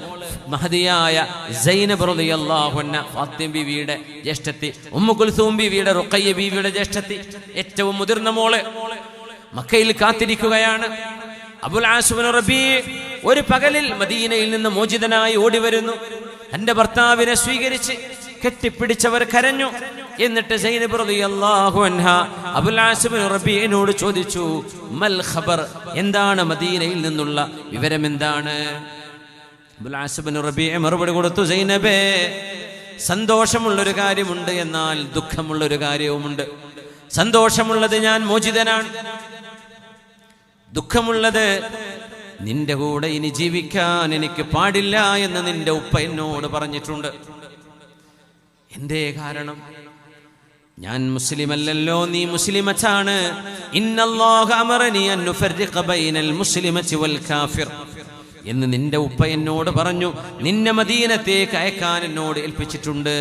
മഹദിയായ സൈനബ് റളിയല്ലാഹു അൻഹ, ഫാത്തിമ ബീവിയുടെ ജ്യേഷ്ഠത്തി, ഉമ്മു കുൽസൂം ബീവിയുടെ, റുഖയ്യ ബീവിയുടെ ജ്യേഷ്ഠത്തി, ഏറ്റവും മുതിർന്ന മോള് മക്കയിൽ കാത്തിരിക്കുകയാണ്. അബുൽ ആസ് ഇബ്നു റബീഇ ഒരു പകലിൽ മദീനയിൽ നിന്ന് മോചിതനായി ഓടി വരുന്നു. തന്റെ ഭർത്താവിനെ സ്വീകരിച്ച് കെട്ടിപ്പിടിച്ചവർ കരഞ്ഞു. എന്നിട്ട് സൈനബ് റളിയല്ലാഹു അൻഹ അബുൽ ആസ് ഇബ്നു റബീഇനോട് ചോദിച്ചു, മൽ ഖബർ, എന്താണ് മദീനയിൽ നിന്നുള്ള വിവരം, എന്താണ്? അബുൽ ആസ് ഇബ്നു റബീഇ മറുപടി കൊടുത്തു, സൈനബേ, സന്തോഷമുള്ളൊരു കാര്യമുണ്ട്, എന്നാൽ ദുഃഖമുള്ളൊരു കാര്യവുമുണ്ട്. സന്തോഷമുള്ളത് ഞാൻ മോചിതനാണ്. ദുഃഖമുള്ളത് നിന്റെ കൂടെ ഇനി ജീവിക്കാൻ എനിക്ക് പാടില്ല എന്ന് നിന്റെ ഉപ്പ എന്നോട് പറഞ്ഞിട്ടുണ്ട്. എന്തേ കാരണം? ഞാൻ മുസ്ലിമല്ലല്ലോ, നീ മുസ്ലിമച്ചാണ്. ഇന്നല്ലാഹു അമറനി അൻ നുഫർരിഖ ബൈനൽ മുസ്ലിമത്തി വൽ കാഫിർ എന്ന് നിന്റെ ഉപ്പ എന്നോട് പറഞ്ഞു. നിന്നെ മദീനത്തേക്ക് അയക്കാൻ എന്നോട് ഏൽപ്പിച്ചിട്ടുണ്ട്.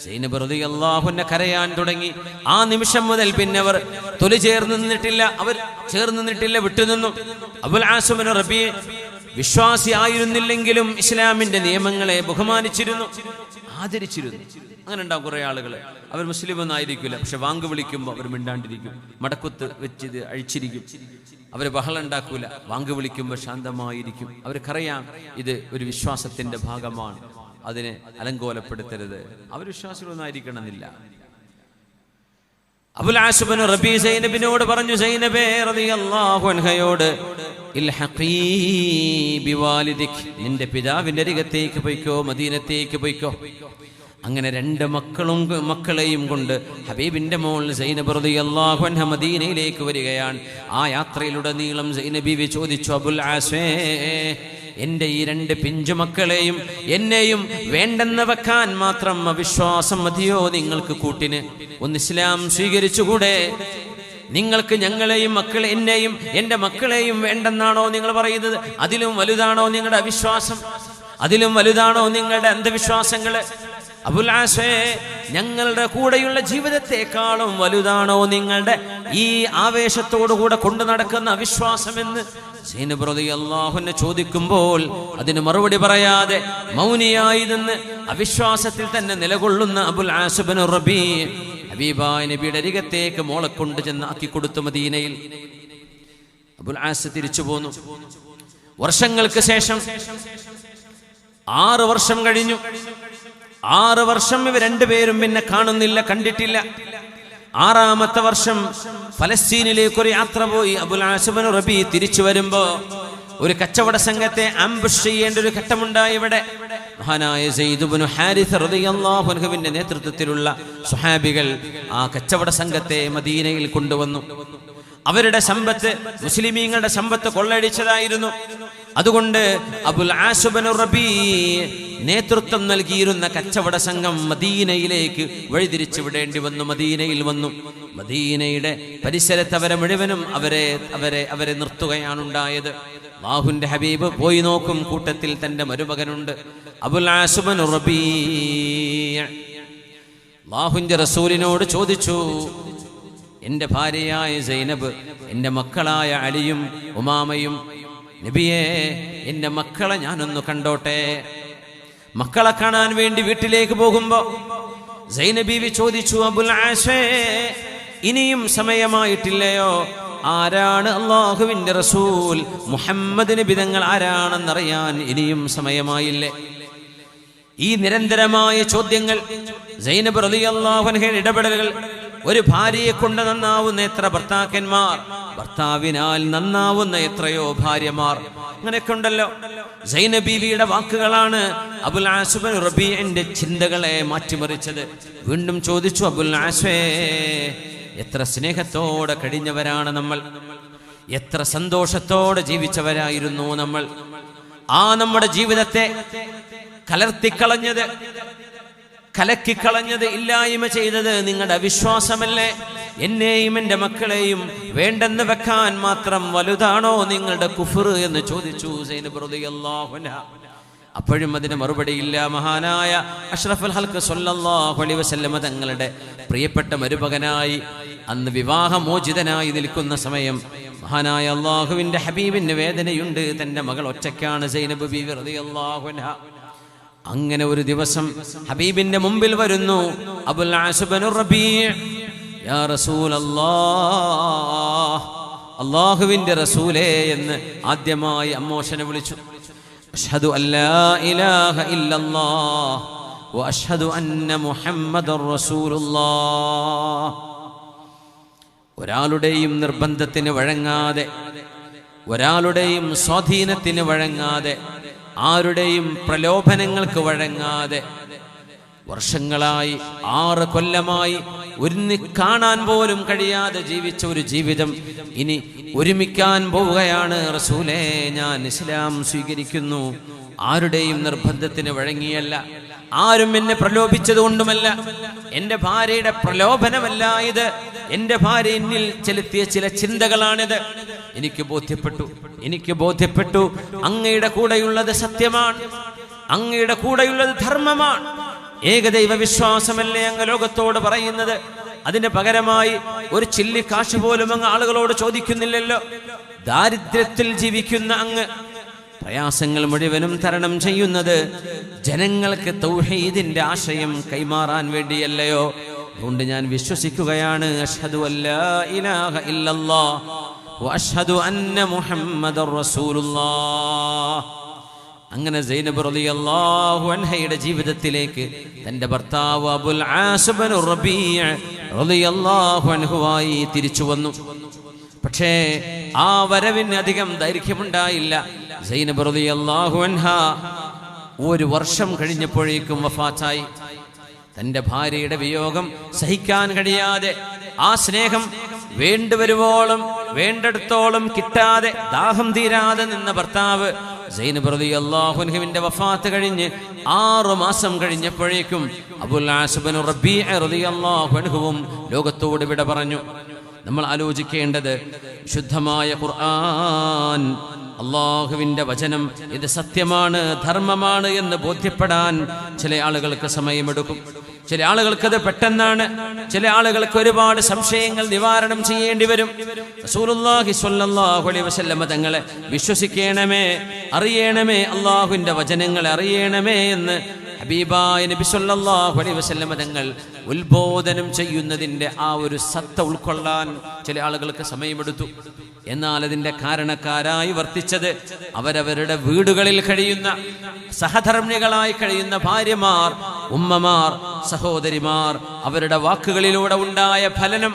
സൈനബ് റളിയല്ലാഹു അൻഹ കരയാൻ തുടങ്ങി. ആ നിമിഷം മുതൽ പിന്നെ അവർ തൊലി ചേർന്ന് നിന്നിട്ടില്ല, വിട്ടുനിന്നു. അബുൽ ആസ് ഇബ്നു റബീ വിശ്വാസി ആയിരുന്നില്ലെങ്കിലും ഇസ്ലാമിന്റെ നിയമങ്ങളെ ബഹുമാനിച്ചിരുന്നു, ആദരിച്ചിരുന്നു. അങ്ങനെ ഉണ്ടാവും കുറെ ആളുകൾ, അവർ മുസ്ലിം ഒന്നും ആയിരിക്കില്ല, പക്ഷെ വാങ്ക് വിളിക്കുമ്പോൾ അവർ മിണ്ടാണ്ടിരിക്കും, മടക്കുത്ത് വെച്ചിത് അഴിച്ചിരിക്കും, അവർ ബഹളം ഉണ്ടാക്കൂല. വാങ്ക് വിളിക്കുമ്പോൾ ശാന്തമായിരിക്കും. അവർക്കറിയാം ഇത് ഒരു വിശ്വാസത്തിന്റെ ഭാഗമാണ്, അതിനെ അലങ്കോലപ്പെടുത്തരുത്. അവർ വിശ്വാസികളൊന്നും ആയിരിക്കണമെന്നില്ല. അബുൽ ആസ് ഇബ്നു റബീ സൈനബിനോട് പറഞ്ഞു, സൈനബേ റളിയല്ലാഹു അൻഹയോട്, ഇൽഹഖീ ബിവാലിദിക്, നിന്റെ പിതാവിന്റെ അരികത്തേക്ക് പോയിക്കോ, മദീനത്തേക്ക് പോയിക്കോ. അങ്ങനെ രണ്ട് മക്കളെയും കൊണ്ട് ഹബീബിന്റെ മോൾ സൈനബ് റളിയല്ലാഹു അൻഹ മദീനയിലേക്ക് വരികയാണ്. ആ യാത്രയിലുടനീളം സൈനബ് ബീവി ചോദിച്ചു, അബുൽ ആസേ, എന്റെ ഈ രണ്ട് പിഞ്ചുമക്കളെയും എന്നെയും വേണ്ടെന്ന് വെക്കാൻ മാത്രം അവിശ്വാസം മതിയോ നിങ്ങൾക്ക് കൂട്ടിന്? ഒന്ന് ഇസ്ലാം സ്വീകരിച്ചുകൂടെ? നിങ്ങൾക്ക് ഞങ്ങളെയും എന്നെയും എന്റെ മക്കളെയും വേണ്ടെന്നാണോ നിങ്ങൾ പറയുന്നത്? അതിലും വലുതാണോ നിങ്ങളുടെ അവിശ്വാസം? അതിലും വലുതാണോ നിങ്ങളുടെ അന്ധവിശ്വാസങ്ങള്? അബുൽ ആസേ, ഞങ്ങളുടെ കൂടെയുള്ള ജീവിതത്തെക്കാളും വലുതാണോ നിങ്ങളുടെ ഈ ആവേശത്തോടുകൂടെ കൊണ്ടു നടക്കുന്ന അവിശ്വാസമെന്ന് സൈനബ് റളിയല്ലാഹു അൻഹ ചോദിക്കുമ്പോൾ അതിന് മറുപടി പറയാതെ മൗനിയായി നിന്ന് അവിശ്വാസത്തിൽ തന്നെ നിലകൊള്ളുന്ന അബുൽ ആസ് ഇബ്നു റബീ ഹബീബായ നബിയുടെ അരികത്തേക്ക് മോളെ കൊണ്ട് ചെന്ന് ആക്കി കൊടുത്തു മദീനയിൽ. അബുൽ ആസ് തിരിച്ചു പോന്നു. വർഷങ്ങൾക്ക് ശേഷം 6 വർഷം കഴിഞ്ഞു. 6 വർഷം ഇവർ രണ്ടുപേരും പിന്നെ കാണുന്നില്ല, കണ്ടിട്ടില്ല. 6ാമത്തെ വർഷം ഫലസ്തീനിലേക്ക് ഒരു യാത്ര പോയി അബുൽ ആസ് ഇബ്നു റബീ തിരിച്ചു വരുമ്പോ ഒരു കച്ചവട സംഘത്തെ ആംബുഷ് ചെയ്യേണ്ട ഒരു ഘട്ടമുണ്ടായി. ഇവിടെ മഹാനായ സയ്യിദ് ഇബ്നു ഹാരിസ റളിയല്ലാഹു അൻഹുവിന്റെ നേതൃത്വത്തിലുള്ള സ്വഹാബികൾ ആ കച്ചവട സംഘത്തെ മദീനയിൽ കൊണ്ടുവന്നു. അവരുടെ സമ്പത്ത്, മുസ്ലിമീങ്ങളുടെ സമ്പത്ത് കൊള്ളയടിച്ചതായിരുന്നു. അതുകൊണ്ട് അബുൽ ആസ് ഇബ്നു റബീ നേതൃത്വം നൽകിയിരുന്ന കച്ചവട സംഘം മദീനയിലേക്ക് വഴിതിരിച്ചു വിടേണ്ടി വന്നു. മദീനയിൽ വന്നു. മദീനയുടെ പരിസരത്ത് അവരെ മുഴുവനും അവരെ നിർത്തുകയാണുണ്ടായത്. അല്ലാഹുവിന്റെ ഹബീബ് പോയി നോക്കും, കൂട്ടത്തിൽ തന്റെ മരുമകനുണ്ട് അബുൽ ആസ് ഇബ്നു റബീ. അല്ലാഹുവിന്റെ റസൂലിനോട് ചോദിച്ചു, എന്റെ ഭാര്യയായ സൈനബ്, എന്റെ മക്കളായ അലിയും ഉമാമയും, നബിയേ, എന്റെ മക്കളെ ഞാനൊന്ന് കണ്ടോട്ടെ. മക്കളെ കാണാൻ വേണ്ടി വീട്ടിലേക്ക് പോകുമ്പോ സൈനബ് ബീവി ചോദിച്ചു, അബുൽ ആസേ, ഇനിയും സമയമായിട്ടില്ലയോ? ആരാണ് അല്ലാഹുവിന്റെ റസൂൽ മുഹമ്മദ് നബി തങ്ങൾ ആരാണെന്നറിയാൻ ഇനിയും സമയമായില്ലേ? ഈ നിരന്തരമായ ചോദ്യങ്ങൾ, സൈനബ് റളിയല്ലാഹു അൻഹയുടെ ഇടപെടലുകൾ. ഒരു ഭാര്യയെ കൊണ്ട് നന്നാവുന്ന എത്ര ഭർത്താക്കന്മാർ, ഭർത്താവിനാൽ നന്നാവുന്ന എത്രയോ ഭാര്യമാർ, അങ്ങനെയൊക്കെ ഉണ്ടല്ലോ. സൈനബ് ബീവിയുടെ വാക്കുകളാണ് അബുൽ ആസ് ഇബ്നു റബീഇന്റെ ചിന്തകളെ മാറ്റിമറിച്ചത്. വീണ്ടും ചോദിച്ചു, അബുൽ ആസേ, എത്ര സ്നേഹത്തോടെ കഴിഞ്ഞവരാണ് നമ്മൾ, എത്ര സന്തോഷത്തോടെ ജീവിച്ചവരായിരുന്നു നമ്മൾ. ആ നമ്മുടെ ജീവിതത്തെ കലക്കിക്കളഞ്ഞത്, ഇല്ലായ്മ ചെയ്തത് നിങ്ങളുടെ അവിശ്വാസമല്ലേ? എന്നെയും എൻ്റെ മക്കളെയും വേണ്ടെന്ന് വെക്കാൻ മാത്രം വലുതാണോ നിങ്ങളുടെ കുഫ്ർ എന്ന് ചോദിച്ചു സൈനബ് റളിയല്ലാഹു അൻഹ. അപ്പോഴും അതിന് മറുപടിയില്ല. മഹാനായ അഷ്റഫുൽ ഹൽഖ് സ്വല്ലല്ലാഹു അലൈഹി വസല്ലമ തങ്ങളുടെ പ്രിയപ്പെട്ട മരുമകനായി അന്ന് വിവാഹമോചിതനായി നിൽക്കുന്ന സമയം മഹാനായ അല്ലാഹുവിന്റെ ഹബീബിന് വേദനയുണ്ട്. തന്റെ മകൾ ഒറ്റയ്ക്കാണ് സൈനബ് ബീവി റളിയല്ലാഹു അൻഹ. അങ്ങനെ ഒരു ദിവസം ഹബീബിന്റെ മുമ്പിൽ വരുന്നു അബുൽ ആസ് ഇബ്നു റബീ. യാ റസൂലല്ലാഹ്, അല്ലാഹുവിന്റെ റസൂലേ എന്ന് ആദ്യമായി അമ്മോശനെ വിളിച്ചു. അഷ്ഹദു അല്ലാ ഇലാഹ ഇല്ലല്ലാഹ് വ അഷ്ഹദു അന്ന മുഹമ്മദർ റസൂലുള്ളാഹ്. ഒരാളുടെയും നിർബന്ധത്തിന് വഴങ്ങാതെ, ഒരാളുടെയും സ്വാധീനത്തിന് വഴങ്ങാതെ, ആരുടെയും പ്രലോഭനങ്ങൾക്ക് വഴങ്ങാതെ വർഷങ്ങളായി 6 കൊല്ലമായി ഒരുങ്ങി കാണാൻ പോലും കഴിയാതെ ജീവിച്ച ഒരു ജീവിതം ഇനി ഒരുമിക്കാൻ പോവുകയാണ്. റസൂലേ, ഞാൻ ഇസ്ലാം സ്വീകരിക്കുന്നു. ആരുടെയും നിർബന്ധത്തിന് വഴങ്ങിയല്ല, ആരും എന്നെ പ്രലോഭിച്ചതുകൊണ്ടുമല്ല, എൻ്റെ ഭാര്യയുടെ പ്രലോഭനമല്ല ഇത്, എൻ്റെ ഭാര്യ എന്നിൽ ചെലുത്തിയ ചില ചിന്തകളാണിത്. എനിക്ക് ബോധ്യപ്പെട്ടു അങ്ങയുടെ കൂടെയുള്ളത് സത്യമാണ്, അങ്ങയുടെ കൂടെയുള്ളത് ധർമ്മമാണ്. ഏകദൈവ വിശ്വാസമല്ലേ അങ്ങ് ലോകത്തോട് പറയുന്നത്? അതിന് പകരമായി ഒരു ചില്ലി കാശ് പോലും അങ്ങ് ആളുകളോട് ചോദിക്കുന്നില്ലല്ലോ. ദാരിദ്ര്യത്തിൽ ജീവിക്കുന്ന അങ്ങ് പ്രയാസങ്ങൾ മുഴുവനും തരണം ചെയ്യുന്നത് ജനങ്ങൾക്ക് തൗഹീദിന്റെ ആശയം കൈമാറാൻ വേണ്ടിയല്ലയോ? അതുകൊണ്ട് ഞാൻ വിശ്വസിക്കുകയാണ്. അഷ്ഹദു അല്ലാ ഇലാഹ ഇല്ലല്ലാഹ് വ അഷ്ഹദു അന്ന മുഹമ്മദർ റസൂലുള്ളാഹ്. അങ്ങനെ സൈനബ് റളിയല്ലാഹു അൻഹയുടെ ജീവിതത്തിലേക്ക് തന്റെ ഭർത്താവ് അബുൽ ആസ് ഇബ്നു റബീഅ റളിയല്ലാഹു അൻഹുവായി തിരിച്ചു വന്നു. പക്ഷേ ആ വരവിന് അധികം ദൈർഘ്യമുണ്ടായില്ല. സൈനബ് റളിയല്ലാഹു അൻഹ 1 വർഷം കഴിഞ്ഞപ്പോഴേക്കും വഫാത്തായി. തന്റെ ഭാര്യയുടെ വിയോഗം സഹിക്കാൻ കഴിയാതെ, ആ സ്നേഹം വേണ്ടുവരുവോളം വേണ്ടിടത്തോളം കിട്ടാതെ, ദാഹം തീരാതെ നിന്ന ഭർത്താവ് സൈനബ് റളിയല്ലാഹു അൻഹുവിന്റെ വഫാത്ത് കഴിഞ്ഞ് 6 മാസം കഴിഞ്ഞപ്പോഴേക്കും അബുൽ ആസ് ഇബ്നു റബീഅ റളിയല്ലാഹു അൻഹുവും ലോകത്തോട് വിട പറഞ്ഞു. നമ്മൾ ആലോചിക്കേണ്ടത്, ശുദ്ധമായ ഖുർആൻ, അള്ളാഹുവിന്റെ വചനം ഇത് സത്യമാണ്, ധർമ്മമാണ് എന്ന് ബോധ്യപ്പെടാൻ ചില ആളുകൾക്ക് സമയമെടുക്കും. ചില ആളുകൾക്കത് പെട്ടെന്നാണ്. ചില ആളുകൾക്ക് ഒരുപാട് സംശയങ്ങൾ നിവാരണം ചെയ്യേണ്ടി വരും. റസൂലുള്ളാഹി സ്വല്ലല്ലാഹു അലൈഹി വസല്ലം തങ്ങളെ വിശ്വസിക്കണമേ, അറിയണമേ, അള്ളാഹുവിന്റെ വചനങ്ങളെ അറിയണമേ എന്ന് ഹബീബായ നബി സല്ലല്ലാഹു അലൈഹി വസല്ലം തങ്ങൾ ഉത്ബോധനം ചെയ്യുന്നതിൻ്റെ ആ ഒരു സത്ത ഉൾക്കൊള്ളാൻ ചില ആളുകൾക്ക് സമയമെടുത്തു. എന്നാൽ അതിൻ്റെ കാരണക്കാരായി വർത്തിച്ചത് അവരവരുടെ വീടുകളിൽ കഴിയുന്ന സഹധർമ്മികളായി കഴിയുന്ന ഭാര്യമാർ, ഉമ്മമാർ, സഹോദരിമാർ, അവരുടെ വാക്കുകളിലൂടെ ഉണ്ടായ ഫലനം,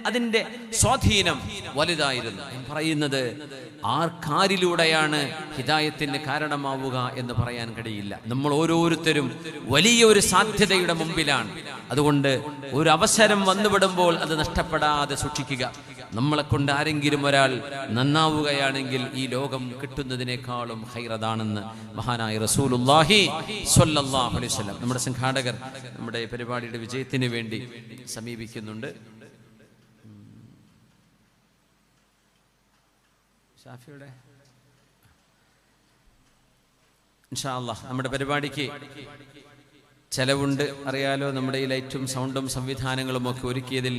അതിന്റെ സ്വാധീനം വലുതായിരുന്നു. പറയുന്നത് ആർക്കാരിലൂടെയാണ് ഹിദായത്തിന് കാരണമാവുക എന്ന് പറയാൻ കഴിയില്ല. നമ്മൾ ഓരോരുത്തരും വലിയൊരു സാധ്യതയുടെ മുമ്പിലാണ്. അതുകൊണ്ട് ഒരു അവസരം വന്നുവിടുമ്പോൾ അത് നഷ്ടപ്പെടാതെ സൂക്ഷിക്കുക. നമ്മളെ കൊണ്ട് ആരെങ്കിലും ഒരാൾ നന്നാവുകയാണെങ്കിൽ ഈ ലോകം കിട്ടുന്നതിനേക്കാളും ഖൈറതാണെന്ന് മഹാനായ റസൂലുള്ളാഹി സ്വല്ലല്ലാഹു അലൈഹി വസല്ലം. നമ്മുടെ സംഘാടകർ നമ്മുടെ പരിപാടിയുടെ വിജയത്തിന് വേണ്ടി സമീപിക്കുന്നുണ്ട്. ഷാഫിയുടെ ഇൻഷാ അല്ലാഹ് നമ്മുടെ പരിപാടിക്ക് ചെലവുണ്ട്, അറിയാലോ. നമ്മുടെ ഈ ലൈറ്റും സൗണ്ടും സംവിധാനങ്ങളും ഒക്കെ ഒരുക്കിയതിൽ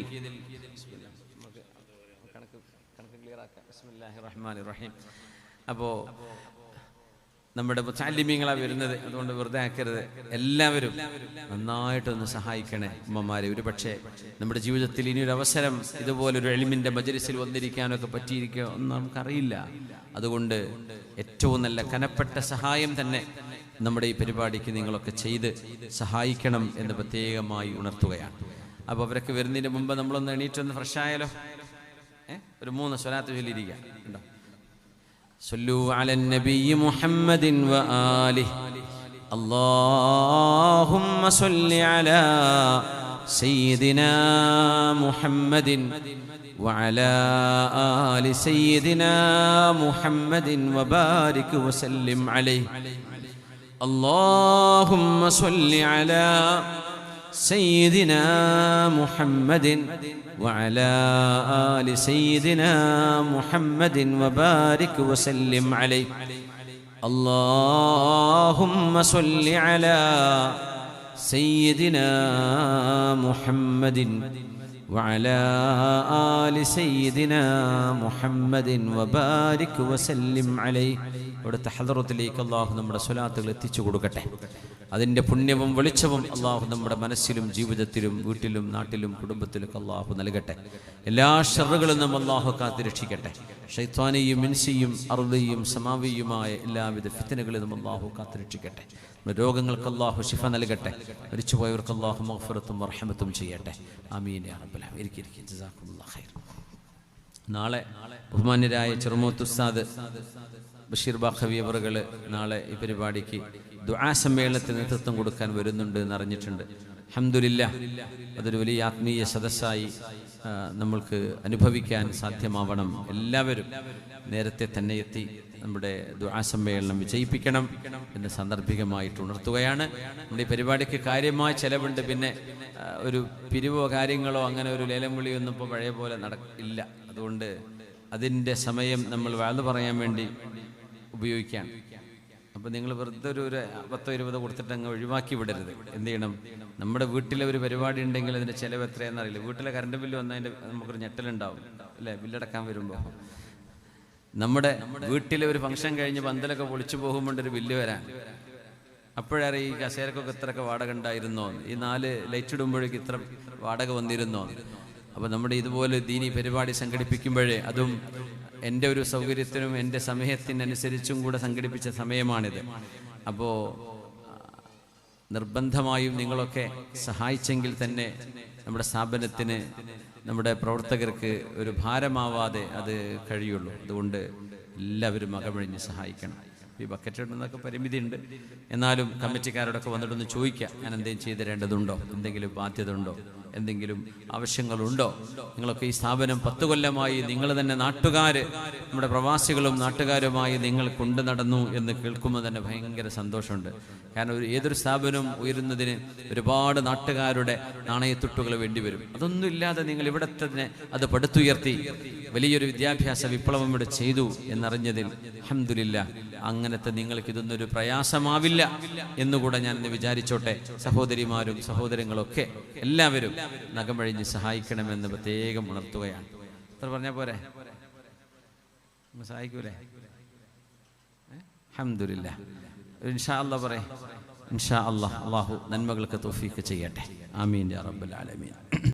അപ്പോൾ നമ്മുടെ മുത്തഅല്ലിമീങ്ങളാണ് വരുന്നത്, അതുകൊണ്ട് വെറുതെ ആക്കരുത്. എല്ലാവരും നന്നായിട്ടൊന്ന് സഹായിക്കണേ ഉമ്മമാരെ. ഒരു പക്ഷേ നമ്മുടെ ജീവിതത്തിൽ ഇനിയൊരു അവസരം ഇതുപോലൊരു ഇൽമിന്റെ മജ്‌ലിസിൽ വന്നിരിക്കാനൊക്കെ പറ്റിയിരിക്കുകയോ ഒന്നും നമുക്കറിയില്ല. അതുകൊണ്ട് ഏറ്റവും നല്ല കനപ്പെട്ട സഹായം തന്നെ നമ്മുടെ ഈ പരിപാടിക്ക് നിങ്ങളൊക്കെ ചെയ്ത് സഹായിക്കണം എന്ന് പ്രത്യേകമായി ഉണർത്തുകയാണ്. അപ്പോൾ അവരൊക്കെ വരുന്നതിന് മുമ്പ് നമ്മളൊന്ന് എണീറ്റൊന്ന് ഫ്രഷായാലോ. ഒരു 3 സ്വലാത്ത് ചൊല്ലിയിരിക്കാം. ഉണ്ടോ? صلوا على النبي محمد وآله اللهم صل على سيدنا محمد وعلى آل سيدنا محمد وبارك وسلم عليه اللهم صل على سيدنا محمد وعلى آل سيدنا محمد وبارك وسلم عليه اللهم صل على سيدنا محمد وعلى آل سيدنا محمد وبارك وسلم عليه. ഇവിടുത്തെ ഹദറത്തിലേക്ക് അല്ലാഹു നമ്മുടെ സ്വലാത്തുകൾ എത്തിച്ചു കൊടുക്കട്ടെ. അതിൻ്റെ പുണ്യവും വെളിച്ചവും അല്ലാഹു നമ്മുടെ മനസ്സിലും ജീവിതത്തിലും വീട്ടിലും നാട്ടിലും കുടുംബത്തിലും അല്ലാഹു നൽകട്ടെ. എല്ലാ ഷർറുകളിൽ നിന്നും അല്ലാഹു കാത്തുരക്ഷിക്കട്ടെ. ശൈത്വാനിയും ഇൻസിയും അർളിയും സമാവിയുമായ എല്ലാവിധ ഫിത്നകളിൽ നിന്നും അല്ലാഹു കാത്തുരക്ഷിക്കട്ടെ. രോഗങ്ങൾക്ക് അല്ലാഹു ശിഫ നൽകട്ടെ. മരിച്ചുപോയവർക്ക് അല്ലാഹു മഗ്ഫിറത്തും റഹ്മത്തും ചെയ്യട്ടെ. ആമീൻ യാ റബ്ബൽ ആലമീൻ. ജസാക്കുമുല്ലാഹു ഖൈർ. നാളെ ബഹുമാന്യരായ ചെറുമൂത്ത് ഉസ്താദ് ബഷീർ ബാഖവി അവറുകൾ നാളെ ഈ പരിപാടിക്ക് ദുആ സമ്മേളനത്തിന് നേതൃത്വം കൊടുക്കാൻ വരുന്നുണ്ട് എന്നറിഞ്ഞിട്ടുണ്ട്. അൽഹംദുലില്ലാഹ്, അതൊരു വലിയ ആത്മീയ സദസ്സായി നമ്മൾക്ക് അനുഭവിക്കാൻ സാധ്യമാവണം. എല്ലാവരും നേരത്തെ തന്നെ എത്തി നമ്മുടെ ദുആ സമ്മേളനം വിജയിപ്പിക്കണം എന്ന് സാന്ദർഭികമായിട്ട് ഉണർത്തുകയാണ്. നമ്മുടെ ഈ പരിപാടിക്ക് കാര്യമായ ചെലവുണ്ട്. പിന്നെ ഒരു പിരിവോ കാര്യങ്ങളോ അങ്ങനെ ഒരു ലേലം വിളിയൊന്നും ഇപ്പോൾ പഴയ പോലെ ഇല്ല. അതുകൊണ്ട് അതിൻ്റെ സമയം നമ്മൾ വാഴ്ന്നു പറയാൻ വേണ്ടി ഉപയോഗിക്കാൻ. അപ്പോൾ നിങ്ങൾ വെറുതെ ഒരു 10-20 കൊടുത്തിട്ട് അങ്ങ് ഒഴിവാക്കി വിടരുത്. എന്ത് ചെയ്യണം? നമ്മുടെ വീട്ടിലെ ഒരു പരിപാടി ഉണ്ടെങ്കിൽ അതിൻ്റെ ചിലവ് എത്രയാണെന്ന് അറിയില്ല. വീട്ടിലെ കറണ്ട് ബില്ല് വന്നതിൻ്റെ നമുക്കൊരു ഞെട്ടലുണ്ടാവും അല്ലേ? ബില്ലടക്കാൻ വരുമ്പോൾ നമ്മുടെ വീട്ടിലെ ഒരു ഫംഗ്ഷൻ കഴിഞ്ഞ് പന്തലൊക്കെ പൊളിച്ചു പോകുമ്പോൾ ഒരു ബില്ല് വരാൻ, അപ്പോഴറിയാം ഈ കസേരക്കൊക്കെ ഇത്രയൊക്കെ വാടക ഉണ്ടായിരുന്നോ, ഈ 4 ലൈറ്റ് ഇടുമ്പോഴേക്ക് ഇത്ര വാടക വന്നിരുന്നോ. അപ്പോൾ നമ്മുടെ ഇതുപോലെ ദീനി പരിപാടി സംഘടിപ്പിക്കുമ്പോഴേ അതും എൻ്റെ ഒരു സൗകര്യത്തിനും എൻ്റെ സമയത്തിനനുസരിച്ചും കൂടെ സംഘടിപ്പിച്ച സമയമാണിത്. അപ്പോൾ നിർബന്ധമായും നിങ്ങളൊക്കെ സഹായിച്ചെങ്കിൽ തന്നെ നമ്മുടെ സ്ഥാപനത്തിന്, നമ്മുടെ പ്രവർത്തകർക്ക് ഒരു ഭാരമാവാതെ അത് കഴിയുള്ളൂ. അതുകൊണ്ട് എല്ലാവരും അകമഴിഞ്ഞ് സഹായിക്കണം. ഈ ബക്കറ്റ് ഇടുന്നതൊക്കെ പരിമിതി ഉണ്ട്. എന്നാലും കമ്മിറ്റിക്കാരോടൊക്കെ വന്നിട്ടൊന്ന് ചോദിക്കുക, ഞാൻ എന്തെങ്കിലും ചെയ്തു തരേണ്ടതുണ്ടോ, എന്തെങ്കിലും ബാധ്യത ഉണ്ടോ, എന്തെങ്കിലും ആവശ്യങ്ങളുണ്ടോ. നിങ്ങളൊക്കെ ഈ സ്ഥാപനം 10 കൊല്ലമായി നിങ്ങൾ തന്നെ നമ്മുടെ പ്രവാസികളും നാട്ടുകാരുമായി നിങ്ങൾ കൊണ്ടു നടന്നു എന്ന് കേൾക്കുമ്പോൾ തന്നെ ഭയങ്കര സന്തോഷമുണ്ട്. കാരണം ഏതൊരു സ്ഥാപനവും ഉയരുന്നതിന് ഒരുപാട് നാട്ടുകാരുടെ നാണയത്തുട്ടുകൾ വേണ്ടിവരും. അതൊന്നും ഇല്ലാതെ നിങ്ങൾ ഇവിടെ തന്നെ അത് പടുത്തുയർത്തി വലിയൊരു വിദ്യാഭ്യാസ വിപ്ലവം ഇവിടെ ചെയ്തു എന്നറിഞ്ഞതിൽ അൽഹംദുലില്ലാഹ്. അങ്ങനത്തെ നിങ്ങൾക്ക് ഇതൊന്നൊരു പ്രയാസമാവില്ല എന്നുകൂടെ ഞാൻ ഇന്ന് വിചാരിച്ചോട്ടെ. സഹോദരിമാരും സഹോദരങ്ങളൊക്കെ എല്ലാവരും നഖമഴിഞ്ഞ് സഹായിക്കണമെന്ന് പ്രത്യേകം ഉണർത്തുകയാണ്. അത്ര പറഞ്ഞാൽ പോരെ? സഹായിക്കൂലേ? അൽഹംദുലില്ലാഹ്. ഇൻഷാ അല്ലാഹ് പറയ്. ഇൻഷാ അല്ലാഹ്. അല്ലാഹു നന്മകൾക്ക് തൗഫീഖ് ചെയ്യട്ടെ. ആമീൻ യാ റബ്ബൽ ആലമീൻ.